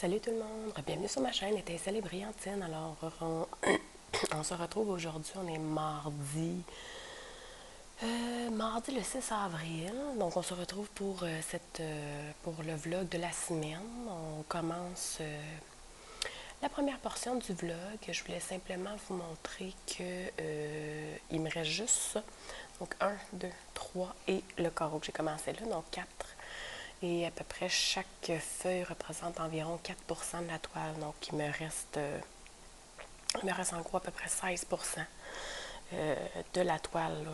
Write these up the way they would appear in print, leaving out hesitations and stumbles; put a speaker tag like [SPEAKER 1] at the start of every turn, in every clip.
[SPEAKER 1] Salut tout le monde, bienvenue sur ma chaîne Étincelle et Brillantine. Alors, on se retrouve aujourd'hui, on est mardi le 6 avril. Donc, on se retrouve pour le vlog de la semaine. On commence la première portion du vlog. Je voulais simplement vous montrer que il me reste juste ça. Donc, 1, 2, 3 et le carreau que j'ai commencé là, donc 4. Et à peu près chaque feuille représente environ 4% de la toile. Donc, il me reste en gros à peu près 16% de la toile.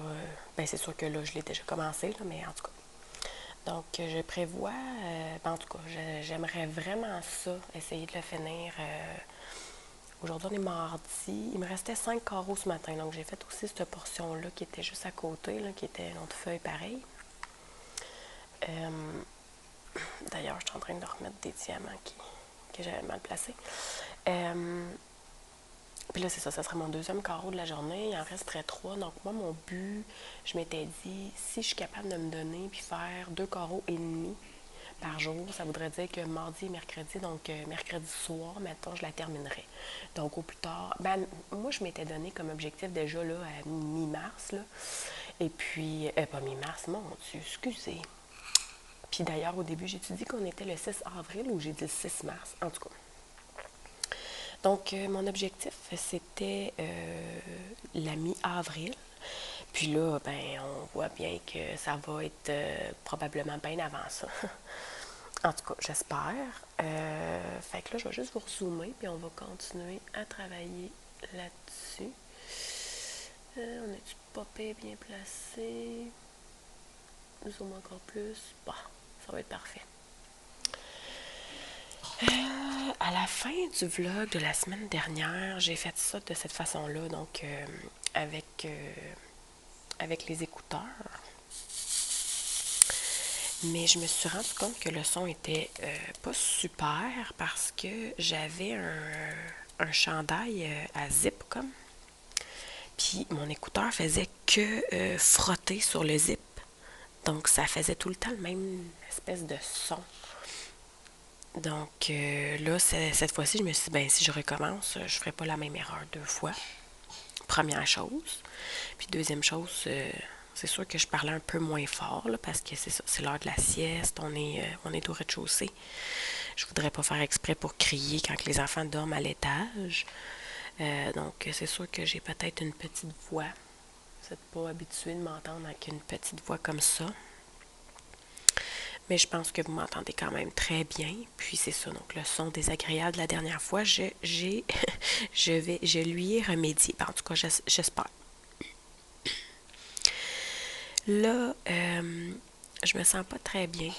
[SPEAKER 1] Ben, c'est sûr que là, je l'ai déjà commencé, là, mais en tout cas. Donc, je prévois, en tout cas, j'aimerais vraiment ça, essayer de le finir. Aujourd'hui, on est mardi. Il me restait 5 carreaux ce matin. Donc, j'ai fait aussi cette portion-là qui était juste à côté, là, qui était une autre feuille pareille. D'ailleurs, je suis en train de remettre des diamants que j'avais mal placés. Puis là, c'est ça serait mon deuxième carreau de la journée. Il en resterait 3. Donc, moi, mon but, je m'étais dit, si je suis capable de me donner puis faire 2 carreaux et demi par jour, ça voudrait dire que mardi et mercredi, donc mercredi soir, mettons, je la terminerai. Donc, au plus tard, ben, moi, je m'étais donné comme objectif déjà là, à mi-mars. Là. Et puis, pas mi-mars, mon Dieu, excusez. Puis d'ailleurs, au début, j'ai dit qu'on était le 6 avril ou j'ai dit le 6 mars, en tout cas. Donc, mon objectif, c'était la mi-avril. Puis là, ben, on voit bien que ça va être probablement bien avant ça. En tout cas, j'espère. Fait que là, je vais juste vous rezoomer, puis on va continuer à travailler là-dessus. On a du popé bien placé. Zoom encore plus. Bon, ça va être parfait. À la fin du vlog de la semaine dernière, j'ai fait ça de cette façon-là, donc avec les écouteurs. Mais je me suis rendu compte que le son était pas super parce que j'avais un chandail à zip comme. Puis mon écouteur faisait que frotter sur le zip. Donc ça faisait tout le temps le même espèce de son. Donc là, cette fois-ci, je me suis dit, ben si je recommence, je ne ferai pas la même erreur 2 fois. Première chose. Puis deuxième chose, c'est sûr que je parlais un peu moins fort, là, parce que c'est ça, c'est l'heure de la sieste, on est au rez-de-chaussée. Je voudrais pas faire exprès pour crier quand les enfants dorment à l'étage. Donc c'est sûr que j'ai peut-être une petite voix. Vous n'êtes pas habitué de m'entendre avec une petite voix comme ça. Mais je pense que vous m'entendez quand même très bien. Puis c'est ça, donc le son désagréable de la dernière fois, je lui ai remédié. En tout cas, j'espère. Là, je me sens pas très bien.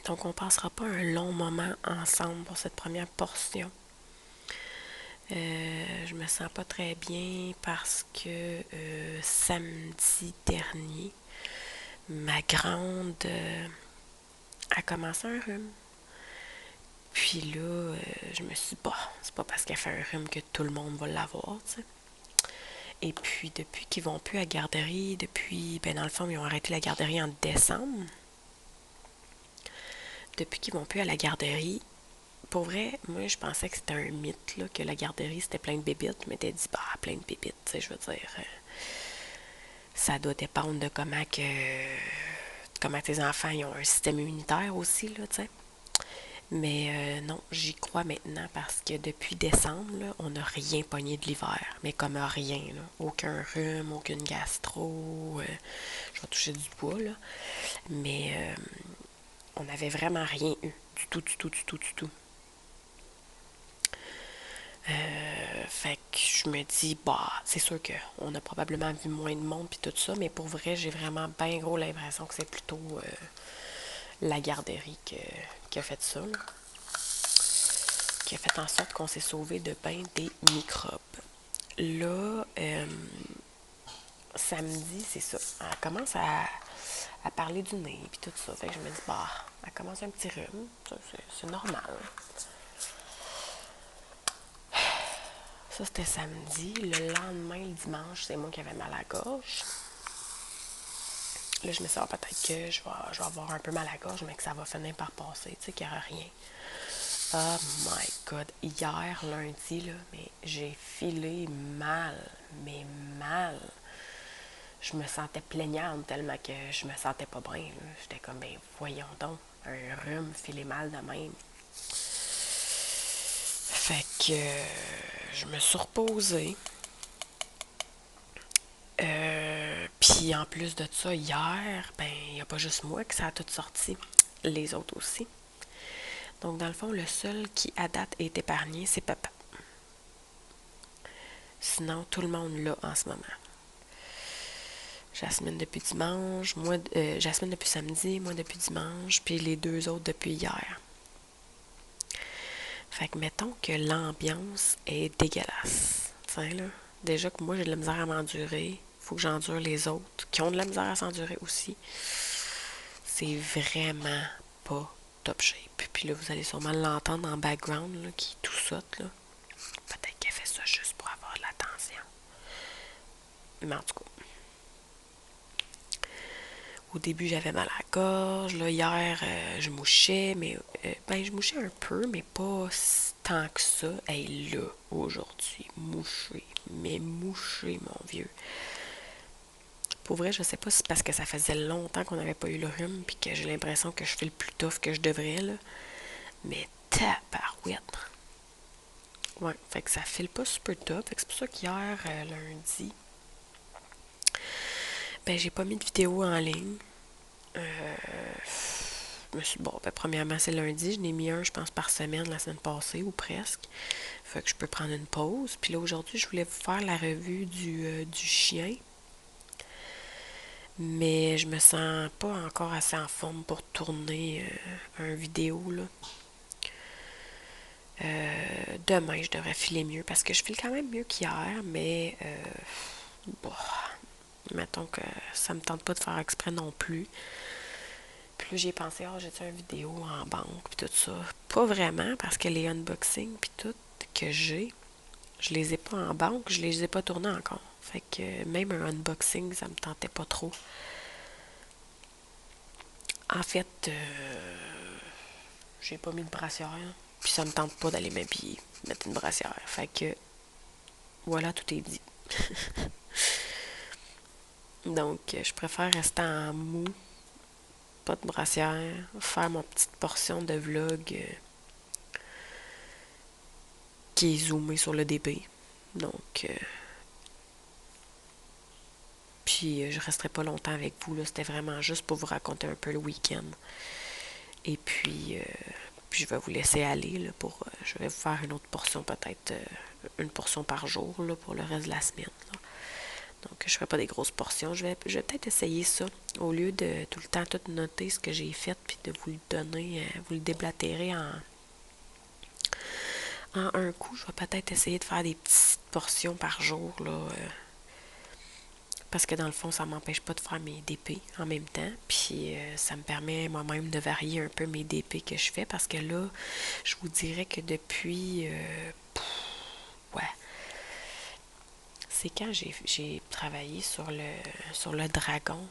[SPEAKER 1] Donc, on passera pas un long moment ensemble pour cette première portion. Je me sens pas très bien parce que samedi dernier, ma grande a commencé un rhume. Puis là, je me suis dit, bah, c'est pas parce qu'elle fait un rhume que tout le monde va l'avoir, tu sais. Et puis, depuis qu'ils vont plus à la garderie, ben dans le fond, ils ont arrêté la garderie en décembre. Depuis qu'ils vont plus à la garderie, pour vrai, moi, je pensais que c'était un mythe, là, que la garderie, c'était plein de bébites. Je m'étais dit, bah, plein de bébites, tu sais, je veux dire, ça doit dépendre de comment tes enfants ils ont un système immunitaire aussi, là, tu sais. Mais non, j'y crois maintenant parce que depuis décembre, là, on n'a rien pogné de l'hiver. Mais comme rien, là. Aucun rhume, aucune gastro. Je vais toucher du bois, là. Mais on n'avait vraiment rien eu. Du tout, du tout, du tout, du tout. Fait que je me dis, bah, c'est sûr qu'on a probablement vu moins de monde puis tout ça, mais pour vrai, j'ai vraiment bien gros l'impression que c'est plutôt la garderie qui a fait ça, là, qui a fait en sorte qu'on s'est sauvé de bien des microbes. Là, samedi, c'est ça. Elle commence à parler du nez puis tout ça. Fait que je me dis, bah, elle commence un petit rhume. C'est normal. Ça, c'était samedi. Le lendemain, le dimanche, c'est moi qui avais mal à la gorge. Là, je me suis dit, peut-être que je vais avoir un peu mal à la gorge, mais que ça va finir par passer, tu sais, qu'il n'y aura rien. Oh my God. Hier, lundi, là, mais j'ai filé mal. Mais mal. Je me sentais plaignante tellement que je me sentais pas bien. J'étais comme, ben voyons donc, un rhume, filer mal de même. Fait que je me suis reposée. Puis en plus de ça, hier, ben il n'y a pas juste moi que ça a tout sorti. Les autres aussi. Donc dans le fond, le seul qui à date est épargné, c'est papa. Sinon, tout le monde l'a en ce moment. Jasmine depuis dimanche, Jasmine depuis samedi, moi depuis dimanche, puis les deux autres depuis hier. Fait que mettons que l'ambiance est dégueulasse. Tiens là, déjà que moi j'ai de la misère à m'endurer, faut que j'endure les autres qui ont de la misère à s'endurer aussi. C'est vraiment pas top shape. Puis là, vous allez sûrement l'entendre en background là, qui tout saute là. Peut-être qu'elle fait ça juste pour avoir de l'attention. Mais en tout cas, au début, j'avais mal à la gorge. Là, hier, je mouchais, mais ben, je mouchais un peu, mais pas tant que ça. Hey, là, aujourd'hui, mouché, mais mouché, mon vieux. Pour vrai, je sais pas si c'est parce que ça faisait longtemps qu'on n'avait pas eu le rhume, puis que j'ai l'impression que je fais le plus tough que je devrais, là. Mais tabarouette. Ouais, fait que ça file pas super top. Fait que c'est pour ça qu'hier, lundi, ben, j'ai pas mis de vidéo en ligne. Bon, ben, premièrement, c'est lundi. Je n'ai mis un, je pense, par semaine la semaine passée, ou presque. Fait que je peux prendre une pause. Puis là, aujourd'hui, je voulais vous faire la revue du chien. Mais je me sens pas encore assez en forme pour tourner un vidéo, là. Demain, je devrais filer mieux parce que je file quand même mieux qu'hier, mais bon, mettons que ça me tente pas de faire exprès non plus. Puis là, j'ai pensé, j'ai-tu une vidéo en banque, puis tout ça. Pas vraiment, parce que les unboxings, puis tout, que j'ai, je les ai pas en banque, je les ai pas tournés encore. Fait que même un unboxing, ça me tentait pas trop. En fait, j'ai pas mis de brassière, puis ça me tente pas d'aller m'habiller, mettre une brassière. Fait que, voilà, tout est dit. Donc, je préfère rester en mou, pas de brassière, faire ma petite portion de vlog qui est zoomé sur le DP. Donc, puis je resterai pas longtemps avec vous. Là. C'était vraiment juste pour vous raconter un peu le week-end. Et puis je vais vous laisser aller. Là, je vais vous faire une autre portion, peut-être une portion par jour là, pour le reste de la semaine. Là. Donc, je ne ferai pas des grosses portions. Je vais peut-être essayer ça. Au lieu de tout le temps tout noter ce que j'ai fait, puis de vous le donner, vous le déblatérer en un coup, je vais peut-être essayer de faire des petites portions par jour, là, parce que dans le fond, ça m'empêche pas de faire mes DP en même temps, puis ça me permet moi-même de varier un peu mes DP que je fais, parce que là, je vous dirais que depuis, ouais, c'est quand j'ai travaillé sur le dragon.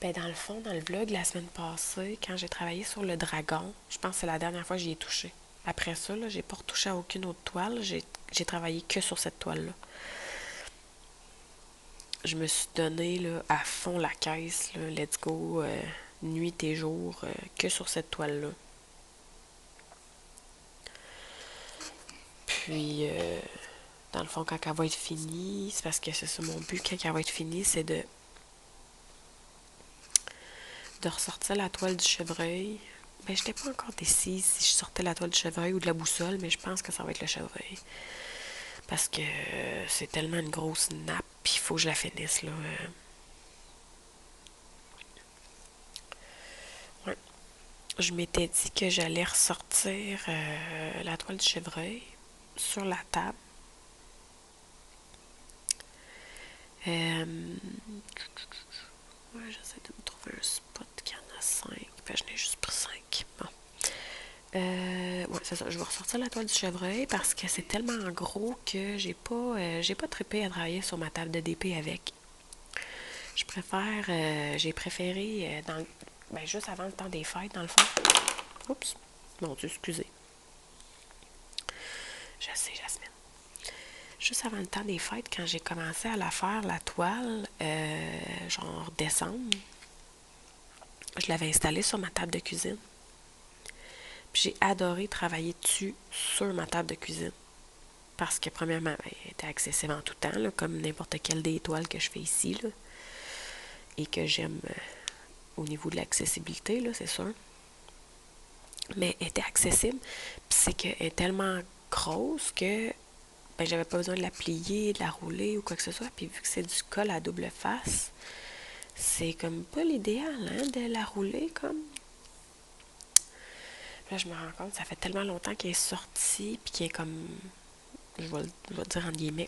[SPEAKER 1] Ben dans le fond, dans le vlog la semaine passée, quand j'ai travaillé sur le dragon, je pense que c'est la dernière fois que j'y ai touché. Après ça, là, j'ai pas retouché à aucune autre toile. J'ai travaillé que sur cette toile-là. Je me suis donné là, à fond la caisse, là, let's go, nuit et jour, que sur cette toile-là. Puis, dans le fond, quand elle va être finie, c'est parce que c'est ça mon but, quand elle va être finie, c'est de ressortir la toile du chevreuil. Ben, je n'étais pas encore décise si je sortais la toile du chevreuil ou de la boussole, mais je pense que ça va être le chevreuil. Parce que c'est tellement une grosse nappe, puis il faut que je la finisse, là. Ouais. Je m'étais dit que j'allais ressortir la toile du chevreuil sur la table. Ouais, j'essaie de me trouver un spot qui en a 5. Ben, je n'ai juste pris 5. Bon. Ouais, c'est ça. Je vais ressortir la toile du chevreuil parce que c'est tellement gros que j'ai pas trippé à travailler sur ma table de DP avec. J'ai préféré, ben, juste avant le temps des fêtes, dans le fond, Oups, mon Dieu, excusez. Je sais, Jasmine. Juste avant le temps des fêtes, quand j'ai commencé à la faire, la toile, genre décembre, je l'avais installée sur ma table de cuisine. Puis j'ai adoré travailler dessus sur ma table de cuisine. Parce que, premièrement, elle était accessible en tout temps, là, comme n'importe quelle des toiles que je fais ici. Là, et que j'aime au niveau de l'accessibilité, là, c'est sûr. Mais elle était accessible. Puis c'est qu'elle est tellement grosse que ben, j'avais pas besoin de la plier, de la rouler ou quoi que ce soit. Puis vu que c'est du col à double face, c'est comme pas l'idéal, hein, de la rouler comme. Là, je me rends compte, ça fait tellement longtemps qu'elle est sortie, puis qu'elle est comme, je vais dire entre guillemets,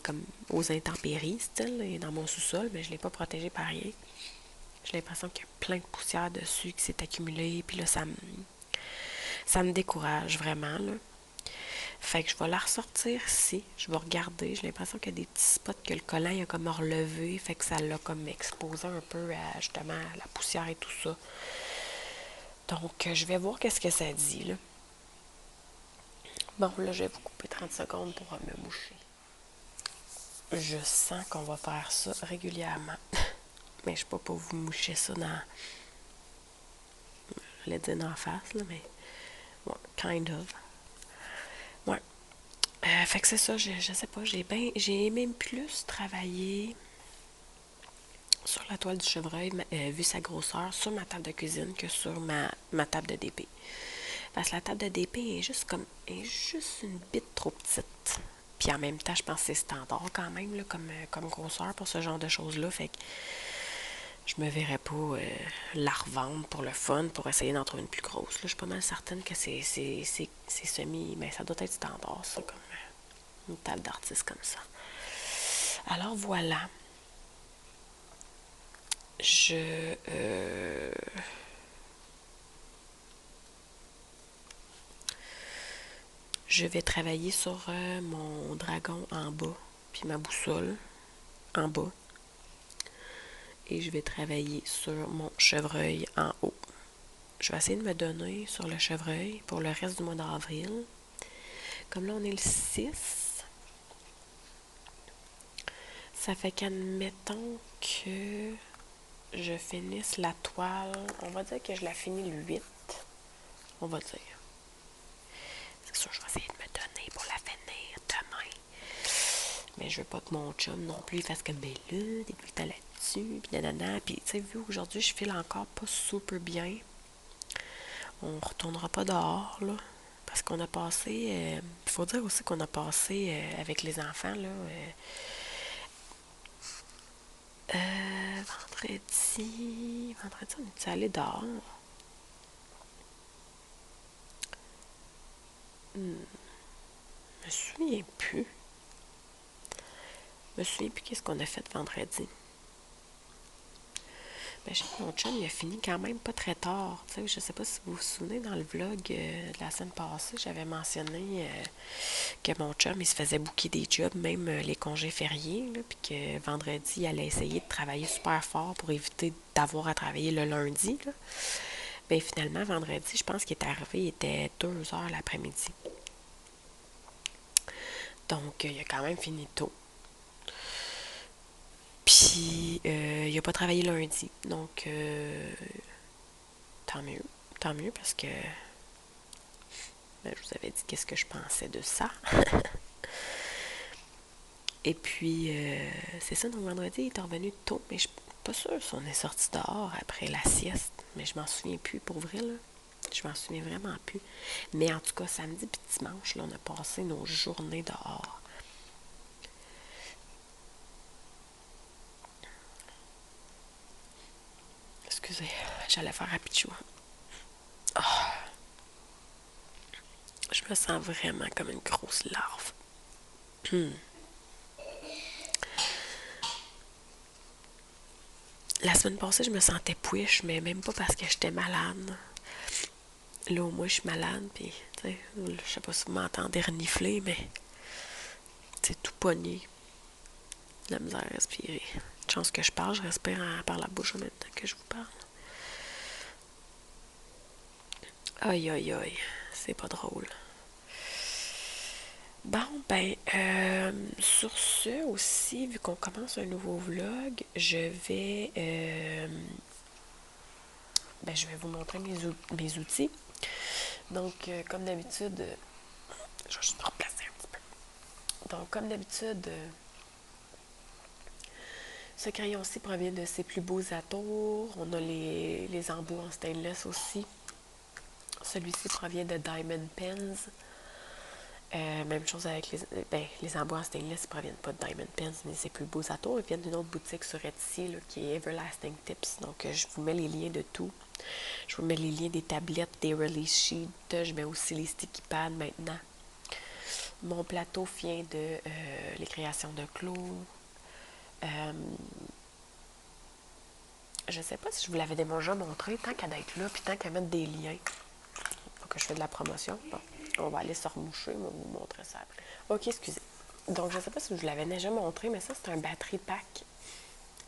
[SPEAKER 1] comme aux intempéries, style, et dans mon sous-sol, mais je l'ai pas protégée par rien. J'ai l'impression qu'il y a plein de poussière dessus qui s'est accumulée, puis là, ça me décourage vraiment, là. Fait que je vais la ressortir ici, je vais regarder, j'ai l'impression qu'il y a des petits spots que le collant il a comme relevé, fait que ça l'a comme exposé un peu à justement à la poussière et tout ça. Donc, je vais voir qu'est-ce que ça dit, là. Bon, là, je vais vous couper 30 secondes pour me moucher. Je sens qu'on va faire ça régulièrement. Mais je sais pas pour vous moucher ça dans. Je vais dire en face, là, mais. Ouais, kind of. Ouais. Fait que c'est ça, je sais pas, j'ai même plus travaillé sur la toile du chevreuil, vu sa grosseur, sur ma table de cuisine que sur ma table de DP. Parce que la table de DP est juste une bite trop petite. Puis en même temps, je pense que c'est standard quand même, là, comme grosseur pour ce genre de choses-là. Fait que je me verrais pas la revendre pour le fun, pour essayer d'en trouver une plus grosse. Là, je suis pas mal certaine que c'est semi. Mais ça doit être standard, ça, comme une table d'artiste comme ça. Alors voilà. Je vais travailler sur mon dragon en bas, puis ma boussole en bas. Et je vais travailler sur mon chevreuil en haut. Je vais essayer de me donner sur le chevreuil pour le reste du mois d'avril. Comme là, on est le 6. Ça fait qu'admettons que je finisse la toile. On va dire que je la finis le 8. On va dire. C'est sûr, je vais essayer de me donner pour la finir demain. Mais je veux pas que mon chum non plus fasse comme, ben là, t'es tout le temps là-dessus, puis nanana. Puis, tu sais, vu qu'aujourd'hui, je file encore pas super bien, on retournera pas dehors, là. Parce qu'on a passé, il faut dire aussi qu'on a passé avec les enfants, là, vendredi, on est allé dehors. Je me souviens plus. Je me souviens plus qu'est-ce qu'on a fait vendredi. Ben, je sais que mon chum, il a fini quand même pas très tard. Tu sais, je sais pas si vous vous souvenez, dans le vlog de la semaine passée, j'avais mentionné que mon chum, il se faisait booker des jobs, même les congés fériés, puis que vendredi, il allait essayer de travailler super fort pour éviter d'avoir à travailler le lundi. Là. Ben, finalement, vendredi, je pense qu'il est arrivé, il était 2 heures l'après-midi. Donc, il a quand même fini tôt. Puis, il n'a pas travaillé lundi. Donc, tant mieux. Tant mieux parce que ben, je vous avais dit qu'est-ce que je pensais de ça. Et puis, c'est ça, donc vendredi, il est revenu tôt. Mais je suis pas sûre si on est sorti dehors après la sieste. Mais je m'en souviens plus pour vrai, là. Je m'en souviens vraiment plus. Mais en tout cas, samedi puis dimanche, là, on a passé nos journées dehors. Excusez, j'allais faire rapido. Oh, je me sens vraiment comme une grosse larve. La semaine passée, je me sentais pouiche, mais même pas parce que j'étais malade. Là, au moins, je suis malade, puis, tu sais, je sais pas si vous m'entendez renifler, mais c'est tout pogné. La misère à respirer. Une chance que je parle, je respire par la bouche en même temps que je vous parle. Aïe, aïe, aïe. C'est pas drôle. Bon, ben, sur ce aussi, vu qu'on commence un nouveau vlog, je vais vous montrer mes outils. Donc, comme d'habitude, je vais juste me replacer un petit peu. Donc, comme d'habitude, ce crayon-ci provient de ses plus beaux atours. On a les embouts en stainless aussi. Celui-ci provient de Diamond Pens. Même chose avec les embouts en stainless ne proviennent pas de Diamond Pens, mais c'est plus beaux atours. Ils viennent d'une autre boutique sur Etsy là, qui est Everlasting Tips. Donc, je vous mets les liens de tout. Je vous mets les liens des tablettes, des release sheets. Je mets aussi les sticky pads maintenant. Mon plateau vient de les créations de Claude. Je ne sais pas si je vous l'avais déjà montré, tant qu'à d'être là, puis tant qu'à mettre des liens. Faut que je fais de la promotion. Bon, on va aller se remoucher, on va vous montrer ça après. Ok, excusez. Donc, je ne sais pas si je vous l'avais déjà montré, mais ça, c'est un battery pack.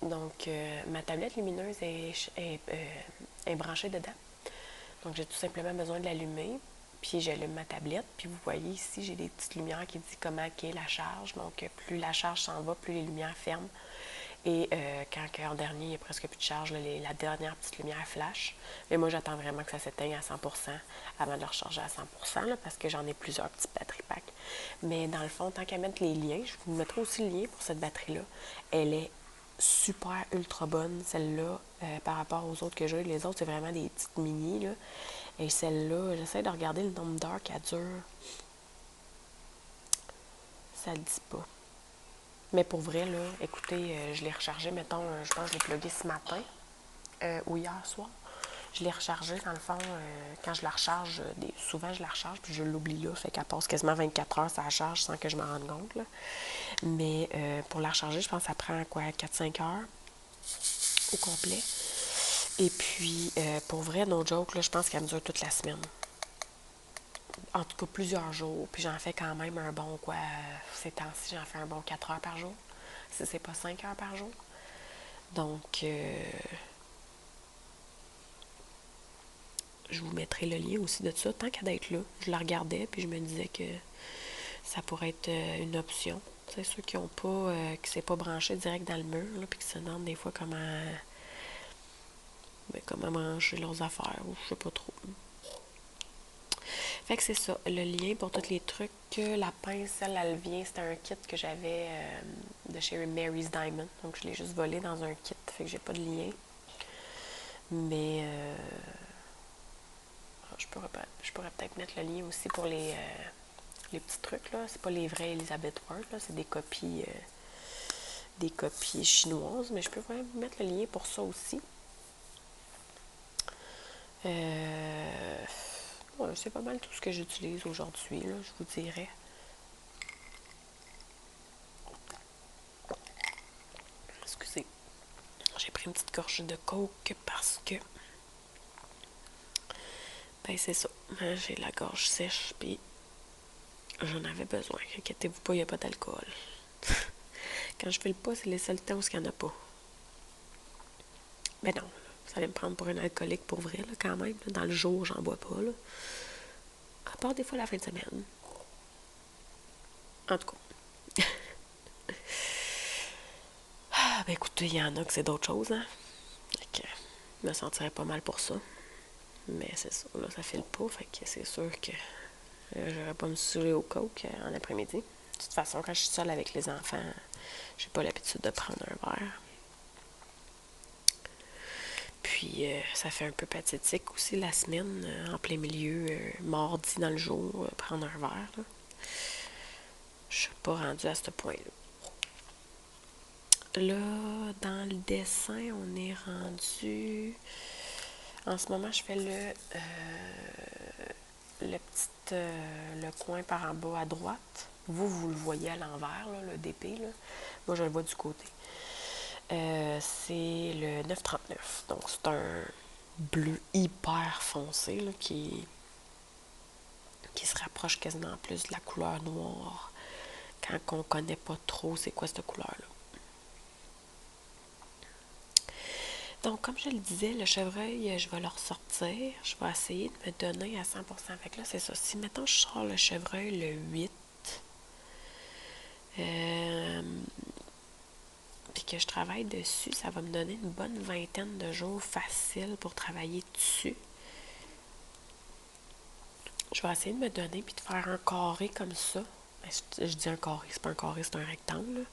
[SPEAKER 1] Donc, ma tablette lumineuse est branchée dedans. Donc, j'ai tout simplement besoin de l'allumer. Puis, j'allume ma tablette. Puis, vous voyez ici, j'ai des petites lumières qui disent comment est la charge. Donc, plus la charge s'en va, plus les lumières ferment. Et quand en dernier, il n'y a presque plus de charge, là, la dernière petite lumière flash. Mais moi, j'attends vraiment que ça s'éteigne à 100% avant de le recharger à 100%, là, parce que j'en ai plusieurs petits battery packs. Mais dans le fond, tant qu'à mettre les liens, je vous mettrai aussi le lien pour cette batterie-là. Elle est super ultra bonne, celle-là, par rapport aux autres que j'ai. Les autres, c'est vraiment des petites mini, là. Et celle-là, j'essaie de regarder le nombre d'heures qu'elle dure. Ça le dit pas. Mais pour vrai, là, écoutez, je l'ai rechargé, mettons, je pense que je l'ai plugué ce matin ou hier soir. Je l'ai rechargé, dans le fond, quand je la recharge, souvent je la recharge, puis je l'oublie là, fait qu'elle passe quasiment 24 heures sa charge sans que je m'en rende compte, là. Mais pour la recharger, je pense que ça prend quoi, 4-5 heures au complet. Et puis, pour vrai, no joke, là, je pense qu'elle me dure toute la semaine. En tout cas, plusieurs jours. Puis j'en fais quand même un bon, quoi, ces temps-ci, j'en fais un bon 4 heures par jour. Si c'est pas 5 heures par jour. Donc, je vous mettrai le lien aussi de ça. Tant qu'à d'être là, je la regardais, puis je me disais que ça pourrait être une option. C'est ceux qui ont pas, qui s'est pas branché direct dans le mur, là, puis qui se demandent des fois comment manger leurs affaires, ou je sais pas trop. Fait que c'est ça, le lien pour tous les trucs. La pince, elle vient, c'était un kit que j'avais de chez Mary's Diamond. Donc, je l'ai juste volé dans un kit, fait que j'ai pas de lien. Mais je pourrais peut-être mettre le lien aussi pour les petits trucs, là. C'est pas les vrais Elizabeth Ward, là. C'est des copies chinoises, mais je peux vraiment mettre le lien pour ça aussi. Ouais, c'est pas mal tout ce que j'utilise aujourd'hui, là, je vous dirais. Excusez. J'ai pris une petite gorgée de coke parce que ben c'est ça. J'ai la gorge sèche puis j'en avais besoin. Inquiétez-vous pas, il n'y a pas d'alcool. Quand je fais le pas, c'est les seuls temps où il n'y en a pas. Ben non, ça allait me prendre pour un alcoolique pour vrai, là, quand même. Là. Dans le jour, j'en bois pas. Là. À part des fois la fin de semaine. En tout cas. Ben écoutez, il y en a que c'est d'autres choses, hein. Fait que je me sentirais pas mal pour ça. Mais c'est ça, là, ça file pas. Fait que c'est sûr que j'aurais pas me saouler au coke en après-midi. De toute façon, quand je suis seule avec les enfants, j'ai pas l'habitude de prendre un verre. Puis, ça fait un peu pathétique aussi la semaine, en plein milieu, mardi dans le jour, prendre un verre. Là. Je suis pas rendue à ce point-là. Là, dans le dessin, on est rendu... En ce moment, je fais le coin par en bas à droite. Vous le voyez à l'envers, là, le DP. Là. Moi, je le vois du côté. C'est le 939. Donc, c'est un bleu hyper foncé là, qui se rapproche quasiment plus de la couleur noire quand on ne connaît pas trop c'est quoi cette couleur-là. Donc, comme je le disais, le chevreuil, je vais le ressortir. Je vais essayer de me donner à 100%. Fait que là, c'est ça. Si, mettons, je sors le chevreuil le 8, puis que je travaille dessus, ça va me donner une bonne vingtaine de jours faciles pour travailler dessus. Je vais essayer de me donner puis de faire un carré comme ça. Je dis un carré, c'est pas un carré, c'est un rectangle.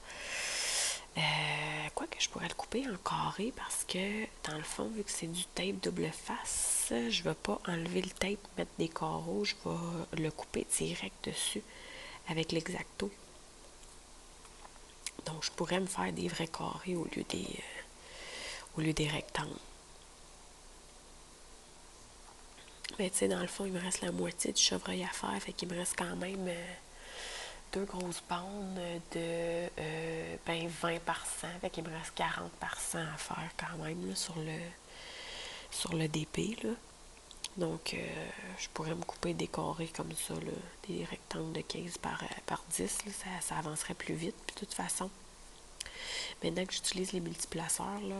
[SPEAKER 1] Quoi que je pourrais le couper en carré parce que, dans le fond, vu que c'est du tape double face, je ne vais pas enlever le tape, mettre des carreaux, je vais le couper direct dessus avec l'exacto. Donc, je pourrais me faire des vrais carrés au lieu des rectangles. Mais tu sais, dans le fond, il me reste la moitié du chevreuil à faire, fait qu'il me reste quand même deux grosses bandes de 20 par 100, fait qu'il me reste 40 par 100 à faire quand même là, sur le DP. Là. Donc, je pourrais me couper des carrés comme ça, là, des rectangles de 15 par 10, là, ça avancerait plus vite. Puis de toute façon, maintenant que j'utilise les multiplaceurs, là,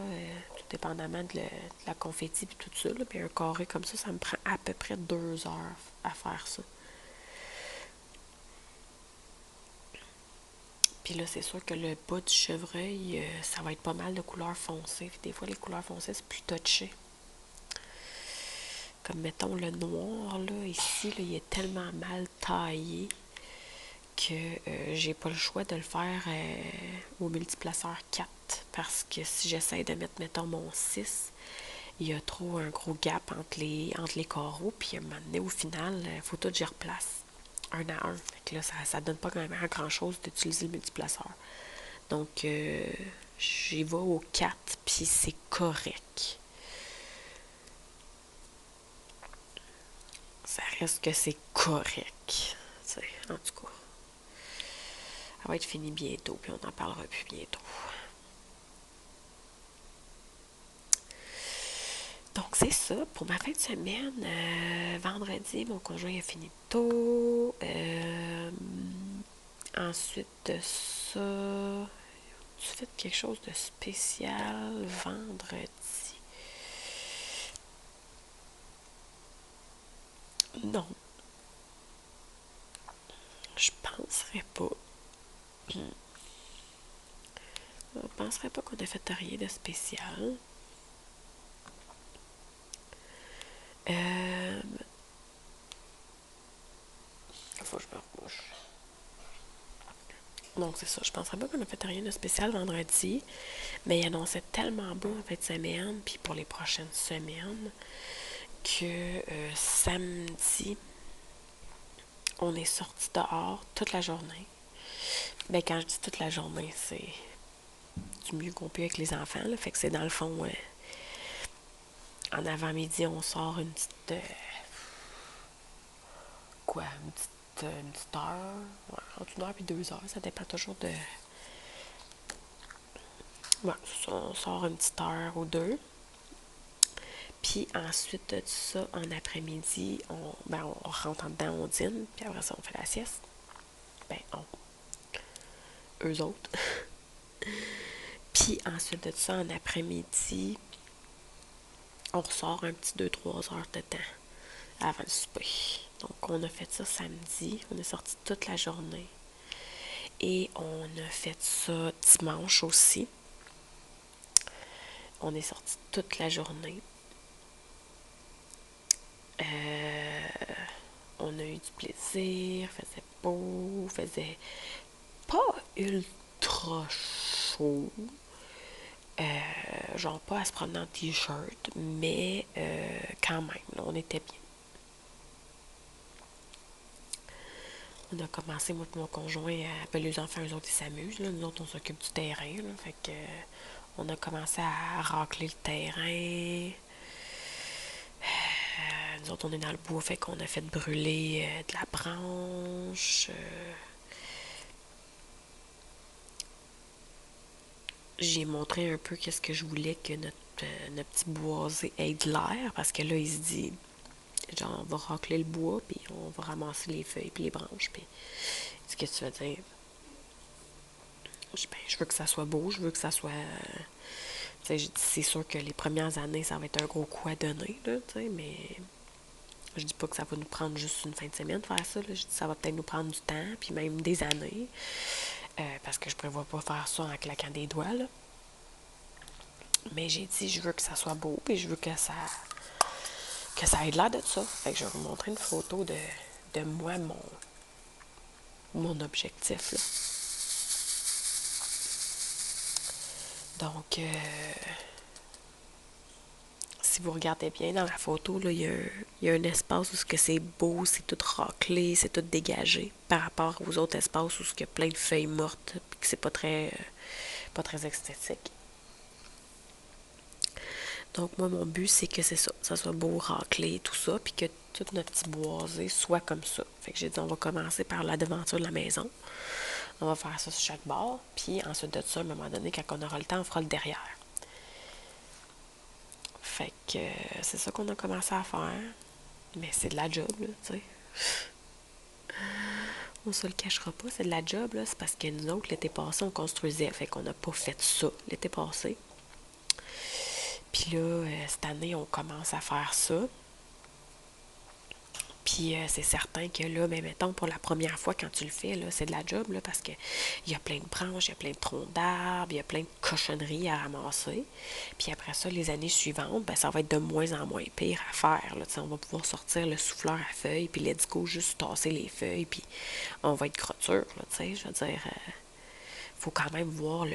[SPEAKER 1] tout dépendamment de la confetti et tout ça, là, puis un carré comme ça me prend à peu près 2 heures à faire ça. Puis là, c'est sûr que le bas du chevreuil, ça va être pas mal de couleurs foncées. Puis des fois, les couleurs foncées, c'est plus touché. Comme mettons le noir, là, ici, là, il est tellement mal taillé que j'ai pas le choix de le faire au multiplaceur 4. Parce que si j'essaie de mettre, mettons, mon 6, il y a trop un gros gap entre les carreaux. Puis à un moment donné, au final, il faut tout que j'y replace un à un. Fait que là, ça donne pas quand même grand-chose d'utiliser le multiplaceur. Donc, j'y vais au 4, puis c'est correct. Ça reste que c'est correct. T'sais, en tout cas. Ça va être fini bientôt, puis on n'en parlera plus bientôt. Donc, c'est ça. Pour ma fin de semaine, vendredi, mon conjoint a fini tôt. Ensuite de ça, tu fais quelque chose de spécial vendredi? Non. Je penserais pas. Je penserais pas qu'on ait fait rien de spécial. Faut que je me rebouche. Donc, c'est ça. Je penserais pas qu'on a fait rien de spécial vendredi. Mais il annonçait tellement beau en fin de semaine, puis pour les prochaines semaines, que samedi, on est sorti dehors toute la journée. Ben, quand je dis toute la journée, c'est du mieux qu'on peut avec les enfants. Là. Fait que c'est dans le fond, en avant-midi, on sort une petite. Une petite heure. Ouais, entre 1 heure et 2 heures. Ça dépend toujours de. Ouais, on sort une petite heure ou deux. Puis ensuite de ça, en après-midi, on rentre en dedans, on dîne, puis après ça, on fait la sieste. Ben, eux autres. Puis ensuite de ça, en après-midi, on ressort un petit 2-3 heures de temps avant le souper. Donc, on a fait ça samedi. On est sorti toute la journée. Et on a fait ça dimanche aussi. On est sorti toute la journée. On a eu du plaisir, faisait beau, faisait pas ultra chaud. Genre pas à se promener en t-shirt, mais quand même, là, on était bien. On a commencé, moi et mon conjoint, les enfants, eux autres, ils s'amusent. Là. Nous autres, on s'occupe du terrain. Là, fait que, on a commencé à racler le terrain. Nous autres, on est dans le bois, fait qu'on a fait brûler de la branche. J'ai montré un peu qu'est-ce que je voulais que notre petit boisé ait de l'air, parce que là, il se dit, genre, on va racler le bois, puis on va ramasser les feuilles, puis les branches, puis qu'est-ce que tu veux dire? Je veux que ça soit beau, je veux que ça soit C'est sûr que les premières années, ça va être un gros coup à donner, là, mais je dis pas que ça va nous prendre juste une fin de semaine de faire ça. Là. Je dis que ça va peut-être nous prendre du temps, puis même des années. Parce que je prévois pas faire ça en claquant des doigts. Là. Mais j'ai dit, je veux que ça soit beau, puis je veux que ça ait l'air de ça. Fait que je vais vous montrer une photo de moi, mon objectif. Là. Donc, si vous regardez bien dans la photo, là, il y a un espace où c'est beau, c'est tout raclé, c'est tout dégagé par rapport aux autres espaces où il y a plein de feuilles mortes et que c'est pas très esthétique. Donc moi, mon but, c'est que ça soit beau, raclé, tout ça, puis que tout notre petit boisé soit comme ça. Fait que j'ai dit, on va commencer par la devanture de la maison. On va faire ça sur chaque bord, puis ensuite de ça, à un moment donné, quand on aura le temps, on fera le derrière. Fait que c'est ça qu'on a commencé à faire. Mais c'est de la job, là, tu sais. On se le cachera pas, c'est de la job, là. C'est parce que nous autres, l'été passé, on construisait. Fait qu'on n'a pas fait ça l'été passé. Puis là, cette année, on commence à faire ça. Puis c'est certain que là, mais mettons, pour la première fois quand tu le fais, là, c'est de la job, là, parce qu'il y a plein de branches, il y a plein de troncs d'arbres, il y a plein de cochonneries à ramasser. Puis après ça, les années suivantes, ben, ça va être de moins en moins pire à faire. Là, on va pouvoir sortir le souffleur à feuilles, puis let's go, juste tasser les feuilles, puis on va être crotture, là, tu sais, je veux dire, faut quand même voir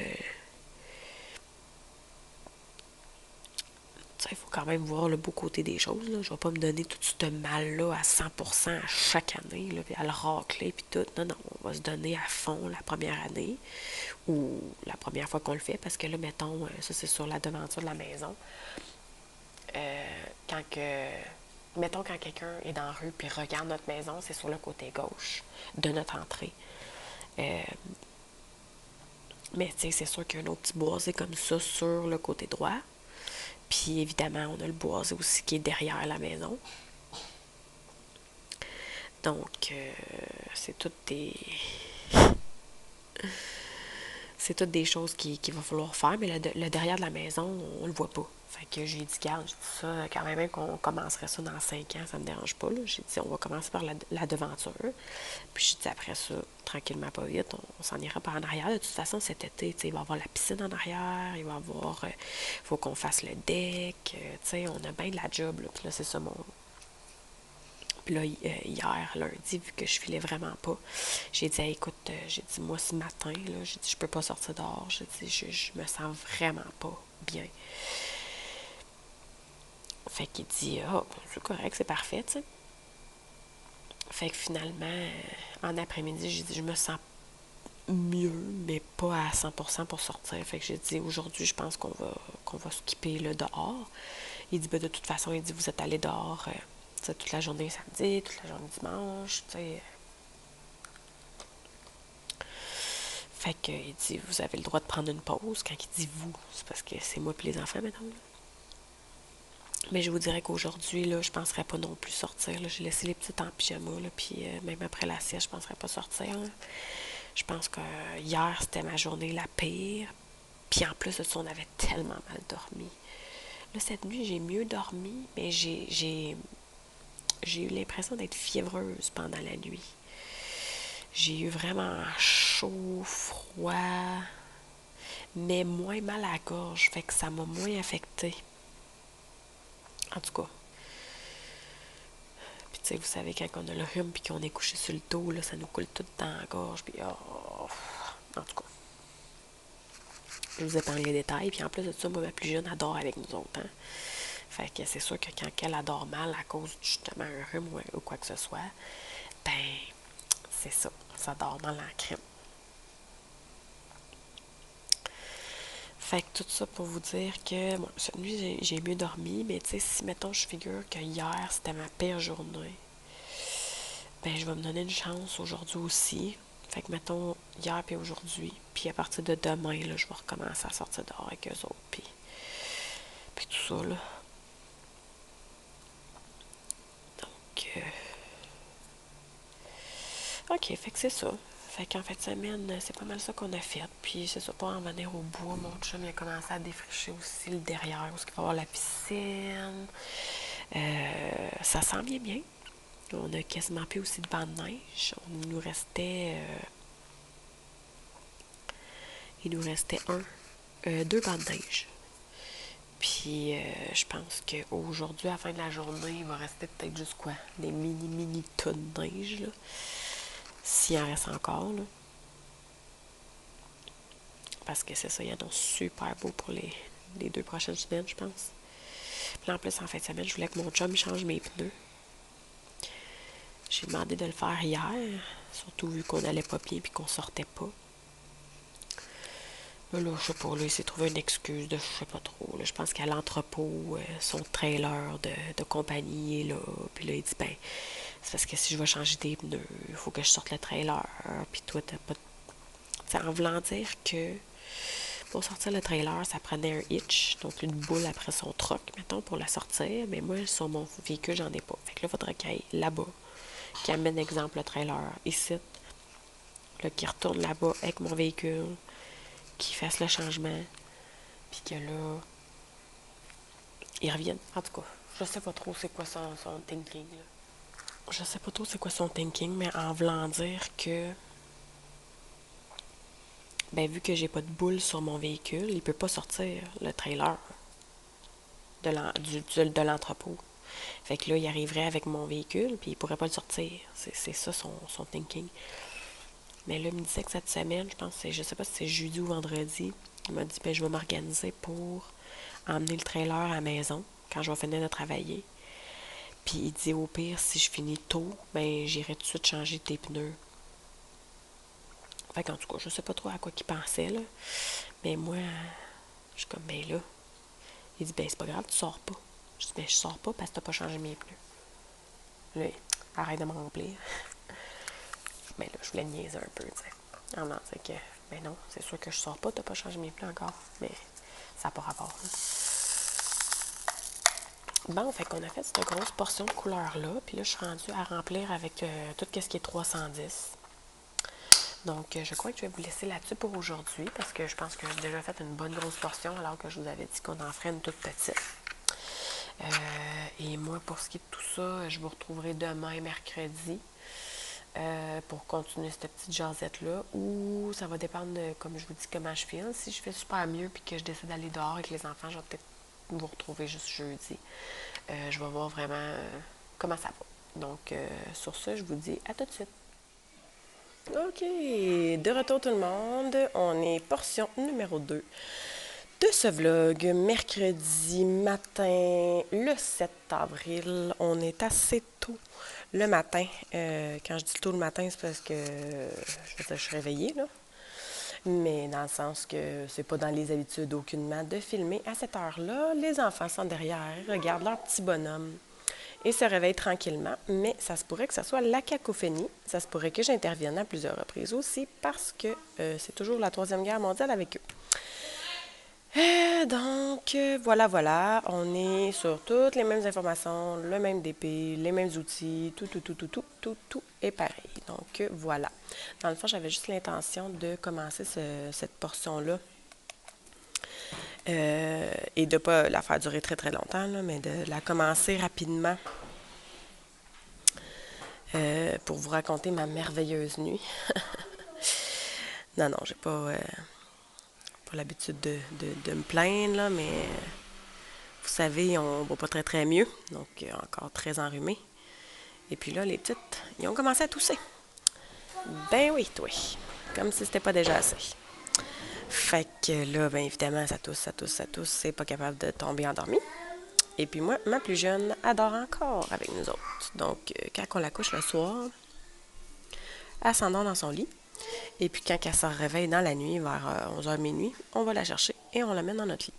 [SPEAKER 1] il faut quand même voir le beau côté des choses. Là. Je ne vais pas me donner tout ce mal-là à 100% à chaque année, là, puis à le racler, puis tout. Non, non, on va se donner à fond la première année ou la première fois qu'on le fait, parce que là, mettons, ça c'est sur la devanture de la maison. Quand que, mettons, quand quelqu'un est dans la rue puis regarde notre maison, c'est sur le côté gauche de notre entrée. Mais tu sais, c'est sûr qu'il y a un autre petit boisé comme ça sur le côté droit. Puis évidemment, on a le boisé aussi qui est derrière la maison. Donc, c'est toutes des choses qu'il va falloir faire, mais le derrière de la maison, on le voit pas. Fait que j'ai dit, garde, j'ai dit ça, quand même qu'on commencerait ça dans 5 ans, ça me dérange pas. J'ai dit, on va commencer par la devanture. Puis j'ai dit, après ça, tranquillement, pas vite, on s'en ira par en arrière. De toute façon, cet été, il va y avoir la piscine en arrière, il va y avoir, faut qu'on fasse le deck, on a bien de la job, là. Puis là, c'est ça Puis là, hier, lundi, vu que je filais vraiment pas, j'ai dit, hey, écoute, j'ai dit, moi, ce matin, là, j'ai dit, je peux pas sortir dehors. J'ai dit, je me sens vraiment pas bien. Fait qu'il dit, ah, c'est correct, c'est parfait, tu sais. Fait que finalement, en après-midi, j'ai dit, je me sens mieux, mais pas à 100% pour sortir. Fait que j'ai dit, aujourd'hui, je pense qu'on va skipper le dehors. Il dit, ben, de toute façon, il dit, vous êtes allé dehors toute la journée samedi, toute la journée dimanche, tu sais. Fait que, il dit, vous avez le droit de prendre une pause. Quand il dit vous, c'est parce que c'est moi et les enfants, maintenant. Mais je vous dirais qu'aujourd'hui, là, je ne penserais pas non plus sortir. Là. J'ai laissé les petites en pyjama, là, puis même après la sieste, je ne penserais pas sortir. Là. Je pense que hier, c'était ma journée la pire. Puis en plus de ça, on avait tellement mal dormi. Là, cette nuit, j'ai mieux dormi, mais j'ai eu l'impression d'être fiévreuse pendant la nuit. J'ai eu vraiment chaud, froid, mais moins mal à la gorge, fait que ça m'a moins affecté. En tout cas. Puis tu sais, vous savez, quand on a le rhume puis qu'on est couché sur le dos, là, ça nous coule tout dans la gorge, puis oh, en tout cas. Je vous épargne les détails, puis en plus de ça, moi, ma plus jeune adore avec nous autres, hein. Fait que c'est sûr que quand elle adore mal à cause justement un rhume ou quoi que ce soit, ben, c'est ça, ça dort dans la crème. Fait que tout ça pour vous dire que bon, cette nuit, j'ai mieux dormi, mais tu sais, si mettons, je figure que hier, c'était ma pire journée, ben, je vais me donner une chance aujourd'hui aussi. Fait que mettons, hier puis aujourd'hui, puis à partir de demain, là, je vais recommencer à sortir dehors avec eux autres, puis tout ça, là. Donc, OK, fait que c'est ça. fait qu'en fin de semaine, c'est pas mal ça qu'on a fait. Puis c'est ça, pour en venir au bois, mon chum il a commencé à défricher aussi le derrière, parce qu'il va y avoir la piscine. Ça sent bien bien. On a quasiment plus aussi de bancs de neige. Il nous restait deux bancs de neige. Puis je pense qu'aujourd'hui, à la fin de la journée, il va rester peut-être juste quoi? Des mini tas de neige, là. S'il en reste encore, là. Parce que c'est ça, il annonce super beau pour les 2 prochaines semaines, je pense. Puis là, en plus, en fin de semaine, je voulais que mon chum change mes pneus. J'ai demandé de le faire hier, surtout vu qu'on allait pas bien et qu'on sortait pas. Mais là, je sais pas, là, il s'est trouvé une excuse de je sais pas trop. Là. Je pense qu'à l'entrepôt, son trailer de compagnie est là. Puis là, il dit, ben, c'est parce que si je vais changer des pneus, il faut que je sorte le trailer. Puis toi, t'as pas de... T'sais, en voulant dire que pour sortir le trailer, ça prenait un hitch, donc une boule après son truck, mettons, pour la sortir. Mais moi, sur mon véhicule, j'en ai pas. Fait que là, il faudrait qu'il aille là-bas, qu'il amène, exemple, le trailer ici. Là, qu'il retourne là-bas avec mon véhicule, qu'il fasse le changement, puis que là, il revienne. En tout cas, je sais pas trop c'est quoi son thinking. Là. Je sais pas trop c'est quoi son thinking, mais en voulant dire que, ben vu que j'ai pas de boule sur mon véhicule, il peut pas sortir le trailer de l'entrepôt. Fait que là, il arriverait avec mon véhicule, puis il pourrait pas le sortir. C'est ça son thinking. Mais là, il me disait que cette semaine, je sais pas si c'est jeudi ou vendredi, il m'a dit, ben je vais m'organiser pour emmener le trailer à la maison quand je vais finir de travailler. Puis il dit, au pire, si je finis tôt, ben j'irai tout de suite changer tes pneus. Fait qu'en tout cas, je sais pas trop à quoi qu'il pensait, là. Mais moi, je suis comme, ben là. Il dit, ben c'est pas grave, tu sors pas. Je dis, ben je sors pas parce que t'as pas changé mes pneus. Là, arrête de me remplir. Ben là, je voulais niaiser un peu, tu sais. En disant que, ben non, c'est sûr que je sors pas, t'as pas changé mes pneus encore. Mais ça n'a pas rapport, là. Bon, fait qu'on a fait cette grosse portion de couleur-là. Puis là, je suis rendue à remplir avec tout ce qui est 310. Donc, je crois que je vais vous laisser là-dessus pour aujourd'hui parce que je pense que j'ai déjà fait une bonne grosse portion alors que je vous avais dit qu'on en ferait une toute petite. Et moi, pour ce qui est de tout ça, je vous retrouverai demain, mercredi, pour continuer cette petite jasette-là. Ou ça va dépendre, comme je vous dis, comment je file. Si je fais super mieux puis que je décide d'aller dehors avec les enfants, je vais peut-être vous retrouver juste jeudi. Je vais voir vraiment comment ça va. Donc, sur ce, je vous dis à tout de suite. OK, de retour tout le monde. On est portion numéro 2 de ce vlog, mercredi matin, le 7 avril. On est assez tôt le matin. Quand je dis tôt le matin, c'est parce que je suis réveillée, là. Mais dans le sens que c'est pas dans les habitudes aucunement de filmer à cette heure-là. Les enfants sont derrière, regardent leur petit bonhomme et se réveillent tranquillement. Mais ça se pourrait que ça soit la cacophonie. Ça se pourrait que j'intervienne à plusieurs reprises aussi parce que c'est toujours la Troisième Guerre mondiale avec eux. Donc, voilà, on est sur toutes les mêmes informations, le même DP, les mêmes outils, tout est pareil. Donc, voilà. Dans le fond, j'avais juste l'intention de commencer cette portion-là et de ne pas la faire durer très très longtemps, là, mais de la commencer rapidement pour vous raconter ma merveilleuse nuit. Non, j'ai pas l'habitude de me plaindre, là, mais vous savez, on va pas très très mieux, donc encore très enrhumé. Et puis là, les petites, ils ont commencé à tousser. Ben oui, toi, comme si c'était pas déjà assez. Fait que là, ben évidemment, ça tousse, c'est pas capable de tomber endormi. Et puis moi, ma plus jeune adore encore avec nous autres. Donc, quand on la couche le soir, elle s'endort dans son lit. Et puis quand elle se réveille dans la nuit, vers 11h minuit, on va la chercher et on la met dans notre lit.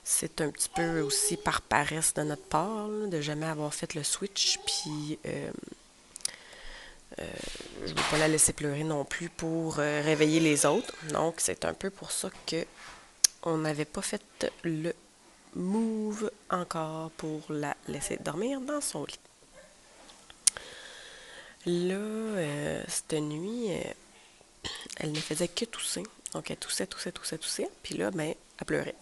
[SPEAKER 1] C'est un petit peu aussi par paresse de notre part, là, de jamais avoir fait le switch. Puis, je ne veux pas la laisser pleurer non plus pour réveiller les autres. Donc, c'est un peu pour ça que on n'avait pas fait le move encore pour la laisser dormir dans son lit. Là, cette nuit, elle ne faisait que tousser. Donc, elle toussait. Puis là, ben, elle pleurait.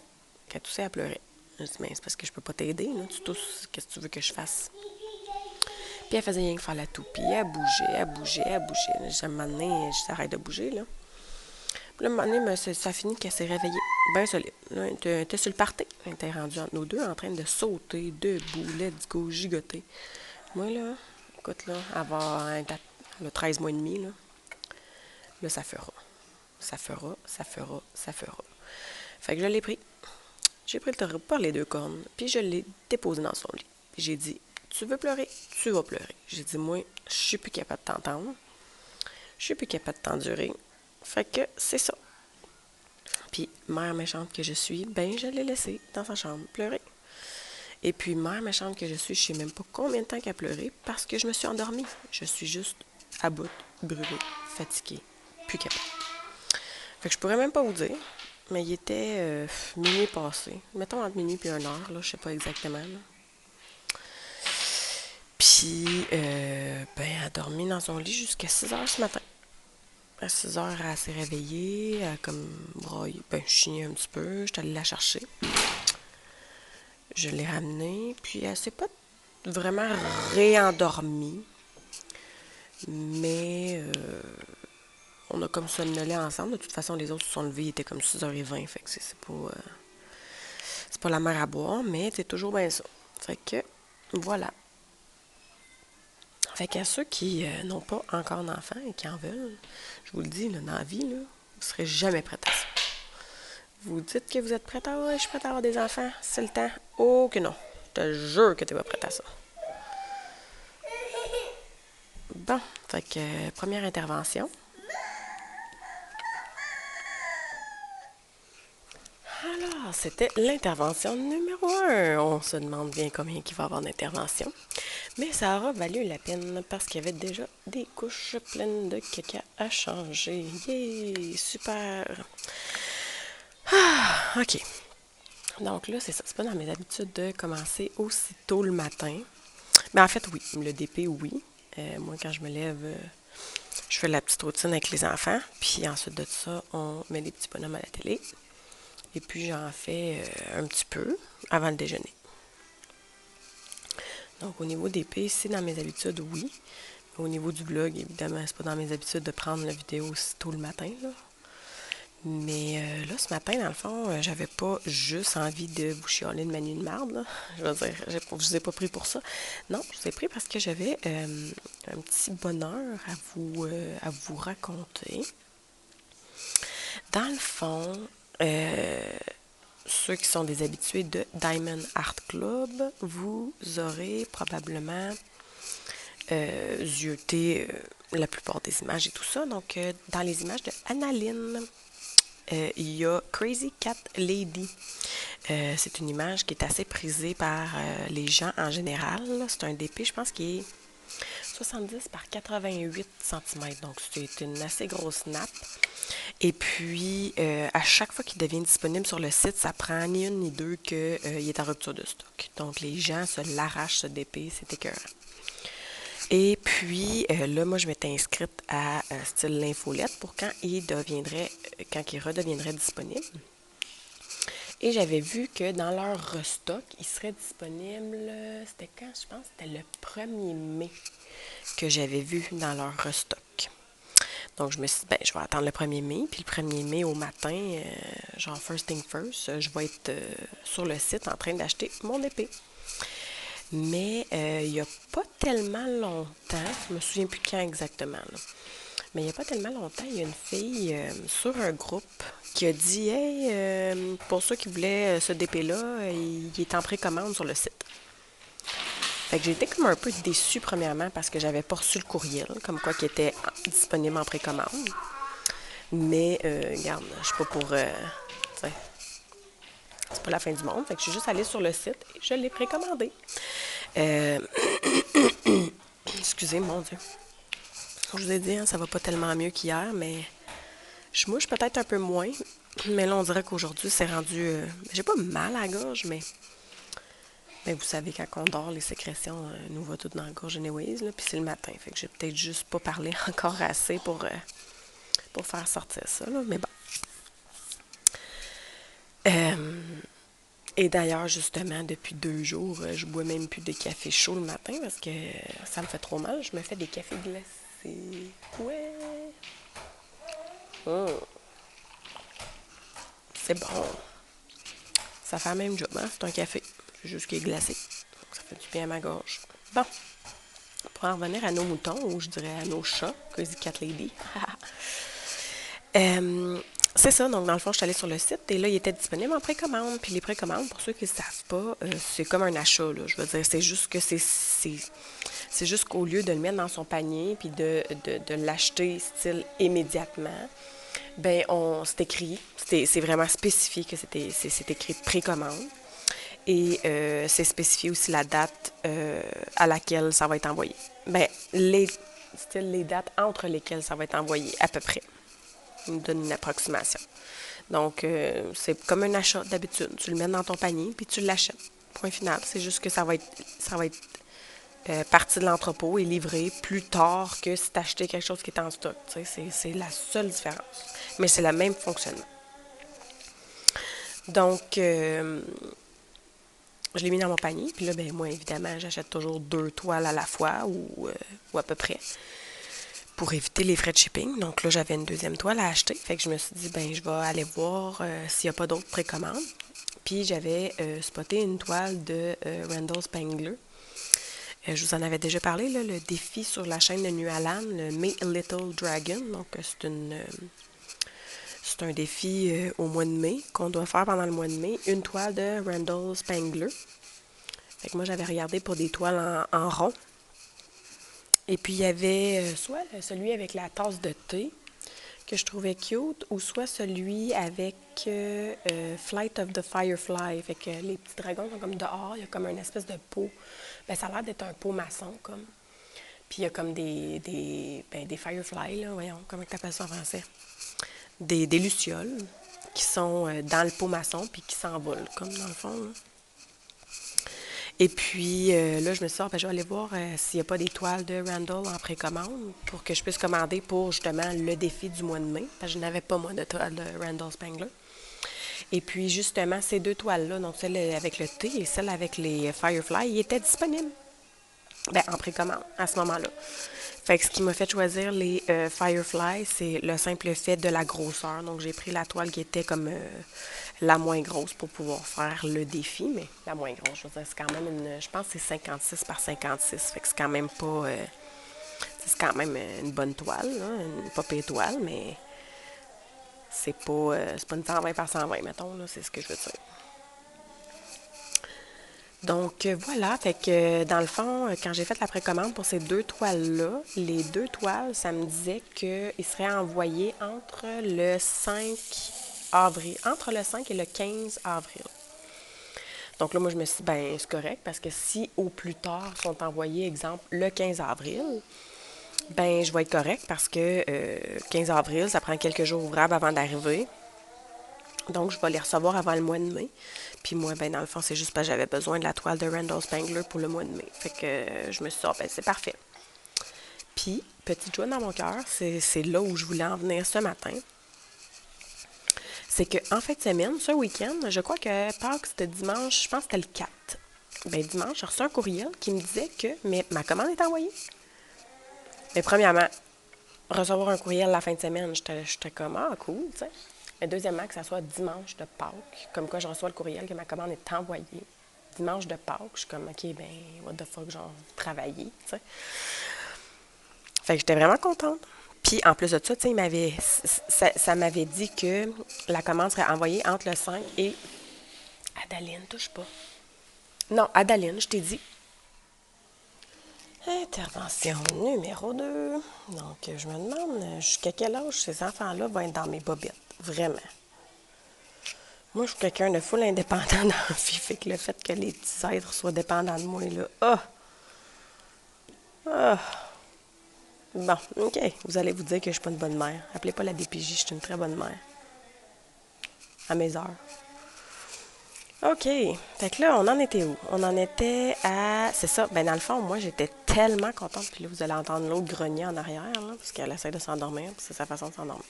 [SPEAKER 1] Quand elle toussait, elle pleurait. Je dis, mais c'est parce que je peux pas t'aider, là. Tu tousses, qu'est-ce que tu veux que je fasse? Puis elle faisait rien que faire la toupie. Elle bougeait. J'ai un moment donné, je arrête de bouger, là. Puis là, un moment donné, ça a fini qu'elle s'est réveillée. Bien solide. Là, elle était sur le party. Elle était rendue entre nous deux en train de sauter, debout, let's go, gigoter. Moi, là, écoute, là, elle a 13 mois et demi, là. Là, ça fera. Fait que je l'ai pris. J'ai pris le taureau par les deux cornes, puis je l'ai déposé dans son lit. Puis j'ai dit, tu veux pleurer? Tu vas pleurer. J'ai dit, moi, je suis plus capable de t'entendre. Je suis plus capable de t'endurer. Fait que c'est ça. Puis, mère méchante que je suis, ben, je l'ai laissée dans sa chambre pleurer. Et puis, mère méchante que je suis, je sais même pas combien de temps qu'elle a pleuré parce que je me suis endormie. Je suis juste à bout, brûlée, fatiguée, plus capable. Fait que je pourrais même pas vous dire, mais il était minuit passé. Mettons entre minuit et 1 heure, là, je sais pas exactement. Là. Puis, ben, elle a dormi dans son lit jusqu'à 6 heures ce matin. À 6 heures, elle s'est réveillée, elle a comme braillé, ben, chignée un petit peu. Je suis allée la chercher. Je l'ai ramenée, puis elle s'est pas vraiment réendormie. Mais on a comme somnolé ensemble. De toute façon, les autres se sont levés, il était comme 6h20. Fait que c'est pas la mer à boire, mais c'est toujours bien ça. Fait que, voilà. Fait qu'à ceux qui n'ont pas encore d'enfants et qui en veulent, je vous le dis, là, dans la vie, là, vous ne serez jamais prêt à ça. Vous dites que vous êtes prêt à... Ouais, je suis prête à avoir des enfants, c'est le temps. Oh que non. Je te jure que tu n'es pas prête à ça. Bon, fait que première intervention. Alors, c'était l'intervention numéro 1. On se demande bien combien il va y avoir d'intervention. Mais ça aura valu la peine parce qu'il y avait déjà des couches pleines de caca à changer. Yeah! Super! Ah, OK. Donc là, c'est ça. C'est pas dans mes habitudes de commencer aussitôt le matin. Mais en fait, oui. Le DP, oui. Moi, quand je me lève, je fais la petite routine avec les enfants. Puis ensuite de ça, on met les petits bonhommes à la télé. Et puis, j'en fais un petit peu avant le déjeuner. Donc, au niveau des P, c'est dans mes habitudes, oui. Au niveau du vlog, évidemment, c'est pas dans mes habitudes de prendre la vidéo tôt le matin, là. Mais là, ce matin, dans le fond, j'avais pas juste envie de vous chialer de ma nuit de marde, là. Je veux dire, je vous ai pas pris pour ça. Non, je vous ai pris parce que j'avais un petit bonheur à vous raconter. Dans le fond, ceux qui sont des habitués de Diamond Art Club, vous aurez probablement zioté la plupart des images et tout ça. Donc, dans les images de Annaline, il y a Crazy Cat Lady. C'est une image qui est assez prisée par les gens en général. C'est un DP, je pense, qui est 70 par 88 cm. Donc, c'est une assez grosse nappe. Et puis, à chaque fois qu'il devient disponible sur le site, ça prend ni une ni deux qu'il est en rupture de stock. Donc, les gens se l'arrachent, ce DP, c'est écœurant. Et puis, là, moi, je m'étais inscrite à style l'infolette pour quand il redeviendrait disponible. Et j'avais vu que dans leur restock, il serait disponible, c'était quand? Je pense que c'était le 1er mai que j'avais vu dans leur restock. Donc, je me suis dit, ben, je vais attendre le 1er mai. Puis le 1er mai au matin, genre first thing first, je vais être sur le site en train d'acheter mon épée. Mais il n'y a pas tellement longtemps, je me souviens plus quand exactement, là. Mais il n'y a pas tellement longtemps, il y a une fille sur un groupe qui a dit « Hey, pour ceux qui voulaient ce DP-là, il est en précommande sur le site. » Fait que j'ai été comme un peu déçue premièrement parce que j'avais pas reçu le courriel, comme quoi qui était disponible en précommande. Mais, regarde, je suis pas pour... c'est pas la fin du monde. Fait que je suis juste allée sur le site et je l'ai précommandé. Excusez, mon Dieu. Je vous ai dit, hein, ça va pas tellement mieux qu'hier, mais je mouche peut-être un peu moins. Mais là, on dirait qu'aujourd'hui, c'est rendu... j'ai pas mal à la gorge, mais vous savez, quand on dort, les sécrétions nous vont toutes dans la gorge anyways, là, puis c'est le matin. Fait que j'ai peut-être juste pas parlé encore assez pour pour faire sortir ça, là, mais bon. Et d'ailleurs, justement, depuis 2 jours, je bois même plus de café chaud le matin parce que ça me fait trop mal. Je me fais des cafés glacés. Ouais. C'est bon. Ça fait la même job, hein? C'est un café. C'est juste qu'il est glacé. Donc, ça fait du bien à ma gorge. Bon. Pour en revenir à nos moutons, ou je dirais à nos chats, Crazy Cat Lady. C'est ça, donc dans le fond, je suis allée sur le site et là, il était disponible en précommande. Puis les précommandes, pour ceux qui ne savent pas, c'est comme un achat, là. Je veux dire, c'est juste que c'est juste qu'au lieu de le mettre dans son panier puis de l'acheter style immédiatement, ben c'est écrit, c'est vraiment spécifié que c'est écrit précommande. Et c'est spécifié aussi la date à laquelle ça va être envoyé. Ben, les dates entre lesquelles ça va être envoyé, à peu près. Il me donne une approximation. Donc, c'est comme un achat d'habitude. Tu le mets dans ton panier, puis tu l'achètes. Point final. C'est juste que ça va être parti de l'entrepôt et livré plus tard que si tu achetais quelque chose qui est en stock. C'est la seule différence. Mais c'est le même fonctionnement. Donc, je l'ai mis dans mon panier. Puis là, ben moi, évidemment, j'achète toujours 2 toiles à la fois ou à peu près pour éviter les frais de shipping. Donc là, j'avais une deuxième toile à acheter. Fait que je me suis dit, ben je vais aller voir s'il n'y a pas d'autres précommandes. Puis j'avais spoté une toile de Randall Spangler. Je vous en avais déjà parlé, là, le défi sur la chaîne de Nualan, le Make a Little Dragon. Donc c'est un défi au mois de mai qu'on doit faire pendant le mois de mai. Une toile de Randall Spangler. Fait que moi, j'avais regardé pour des toiles en rond. Et puis, il y avait soit celui avec la tasse de thé, que je trouvais cute, ou soit celui avec Flight of the Firefly. Fait que les petits dragons sont comme dehors, il y a comme une espèce de pot. Ben, ça a l'air d'être un pot maçon, comme. Puis il y a comme des fireflies, là, voyons, comment tu appelles ça en français? Des lucioles qui sont dans le pot maçon, puis qui s'envolent, comme dans le fond, là. Et puis là, je me suis dit, ben, je vais aller voir s'il n'y a pas des toiles de Randall en précommande pour que je puisse commander pour justement le défi du mois de mai. Parce que je n'avais pas, moi, de toile de Randall Spangler. Et puis, justement, ces 2 toiles-là, donc celle avec le thé et celle avec les Firefly, ils étaient disponibles. Ben, en précommande, à ce moment-là. Fait que ce qui m'a fait choisir les Firefly, c'est le simple fait de la grosseur. Donc, j'ai pris la toile qui était comme la moins grosse pour pouvoir faire le défi, mais la moins grosse, je veux dire, c'est quand même je pense que c'est 56 par 56, fait que c'est quand même pas, c'est quand même une bonne toile, là, une pas pire toile, mais c'est pas une 120 par 120, mettons, là, c'est ce que je veux dire. Donc, voilà, fait que dans le fond, quand j'ai fait la précommande pour ces 2 toiles-là, les 2 toiles, ça me disait qu'ils seraient envoyés entre le 5 avril, entre le 5 et le 15 avril. Donc là, moi, je me suis dit, ben c'est correct, parce que si au plus tard sont envoyés, exemple, le 15 avril, ben je vais être correct parce que 15 avril, ça prend quelques jours ouvrables avant d'arriver. Donc, je vais les recevoir avant le mois de mai. Puis moi, ben dans le fond, c'est juste parce que j'avais besoin de la toile de Randall Spangler pour le mois de mai. Fait que je me suis dit, ben c'est parfait. Puis, petite joie dans mon cœur, c'est là où je voulais en venir ce matin. C'est qu'en fin de semaine, ce week-end, je crois que Pâques, c'était dimanche, je pense que c'était le 4. Ben dimanche, j'ai reçu un courriel qui me disait que ma commande est envoyée. Mais premièrement, recevoir un courriel la fin de semaine, j'étais comme, ah, cool, tu sais. Mais deuxièmement, que ça soit dimanche de Pâques, comme quoi je reçois le courriel que ma commande est envoyée. Dimanche de Pâques, je suis comme, OK, ben, what the fuck, genre, travailler, tu sais. Fait que j'étais vraiment contente. Puis, en plus de ça, tu sais, ça m'avait dit que la commande serait envoyée entre le 5 et... Adaline, touche pas. Non, Adaline, je t'ai dit. Intervention numéro 2. Donc, je me demande jusqu'à quel âge ces enfants-là vont être dans mes bobettes. Vraiment. Moi, je suis quelqu'un de full indépendant dans la vie. Fait que le fait que les petits êtres soient dépendants de moi, là. Ah! Bon, OK. Vous allez vous dire que je suis pas une bonne mère. Appelez pas la DPJ, je suis une très bonne mère. À mes heures. OK. Fait que là, on en était où? On en était à... C'est ça. Ben, dans le fond, moi, j'étais tellement contente. Puis là, vous allez entendre l'autre grogner en arrière, là, parce qu'elle essaie de s'endormir, puis c'est sa façon de s'endormir.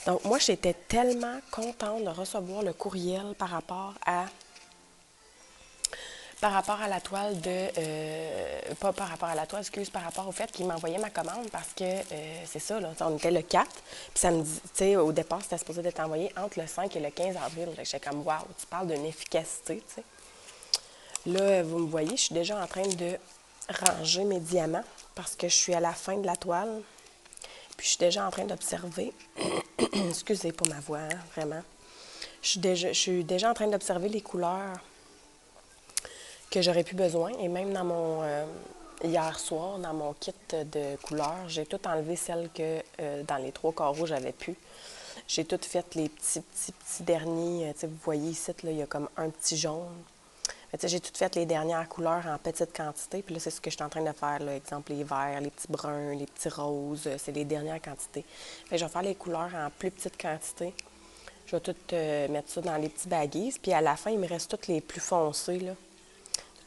[SPEAKER 1] Donc, moi, j'étais tellement contente de recevoir le courriel par rapport à la toile de... pas par rapport à la toile, excuse, par rapport au fait qu'il m'envoyait ma commande parce que c'est ça, là, on était le 4, puis ça me dit, tu sais, au départ, c'était supposé d'être envoyé entre le 5 et le 15 avril. J'étais comme, waouh, tu parles d'une efficacité, tu sais. Là, vous me voyez, je suis déjà en train de ranger mes diamants parce que je suis à la fin de la toile. Puis je suis déjà en train d'observer. Excusez pour ma voix, hein, vraiment. Je suis déjà en train d'observer les couleurs que j'aurais plus besoin. Et même dans mon hier soir, dans mon kit de couleurs, j'ai tout enlevé celles que dans les 3 carreaux, j'avais plus. J'ai tout fait les petits derniers. Tu sais, vous voyez ici, là, il y a comme un petit jaune. J'ai tout fait les dernières couleurs en petite quantité. Puis là, c'est ce que je suis en train de faire. Là. Exemple, les verts, les petits bruns, les petits roses. C'est les dernières quantités. Je vais faire les couleurs en plus petite quantité. Je vais tout mettre ça dans les petits baguises. Puis à la fin, il me reste toutes les plus foncées. Là.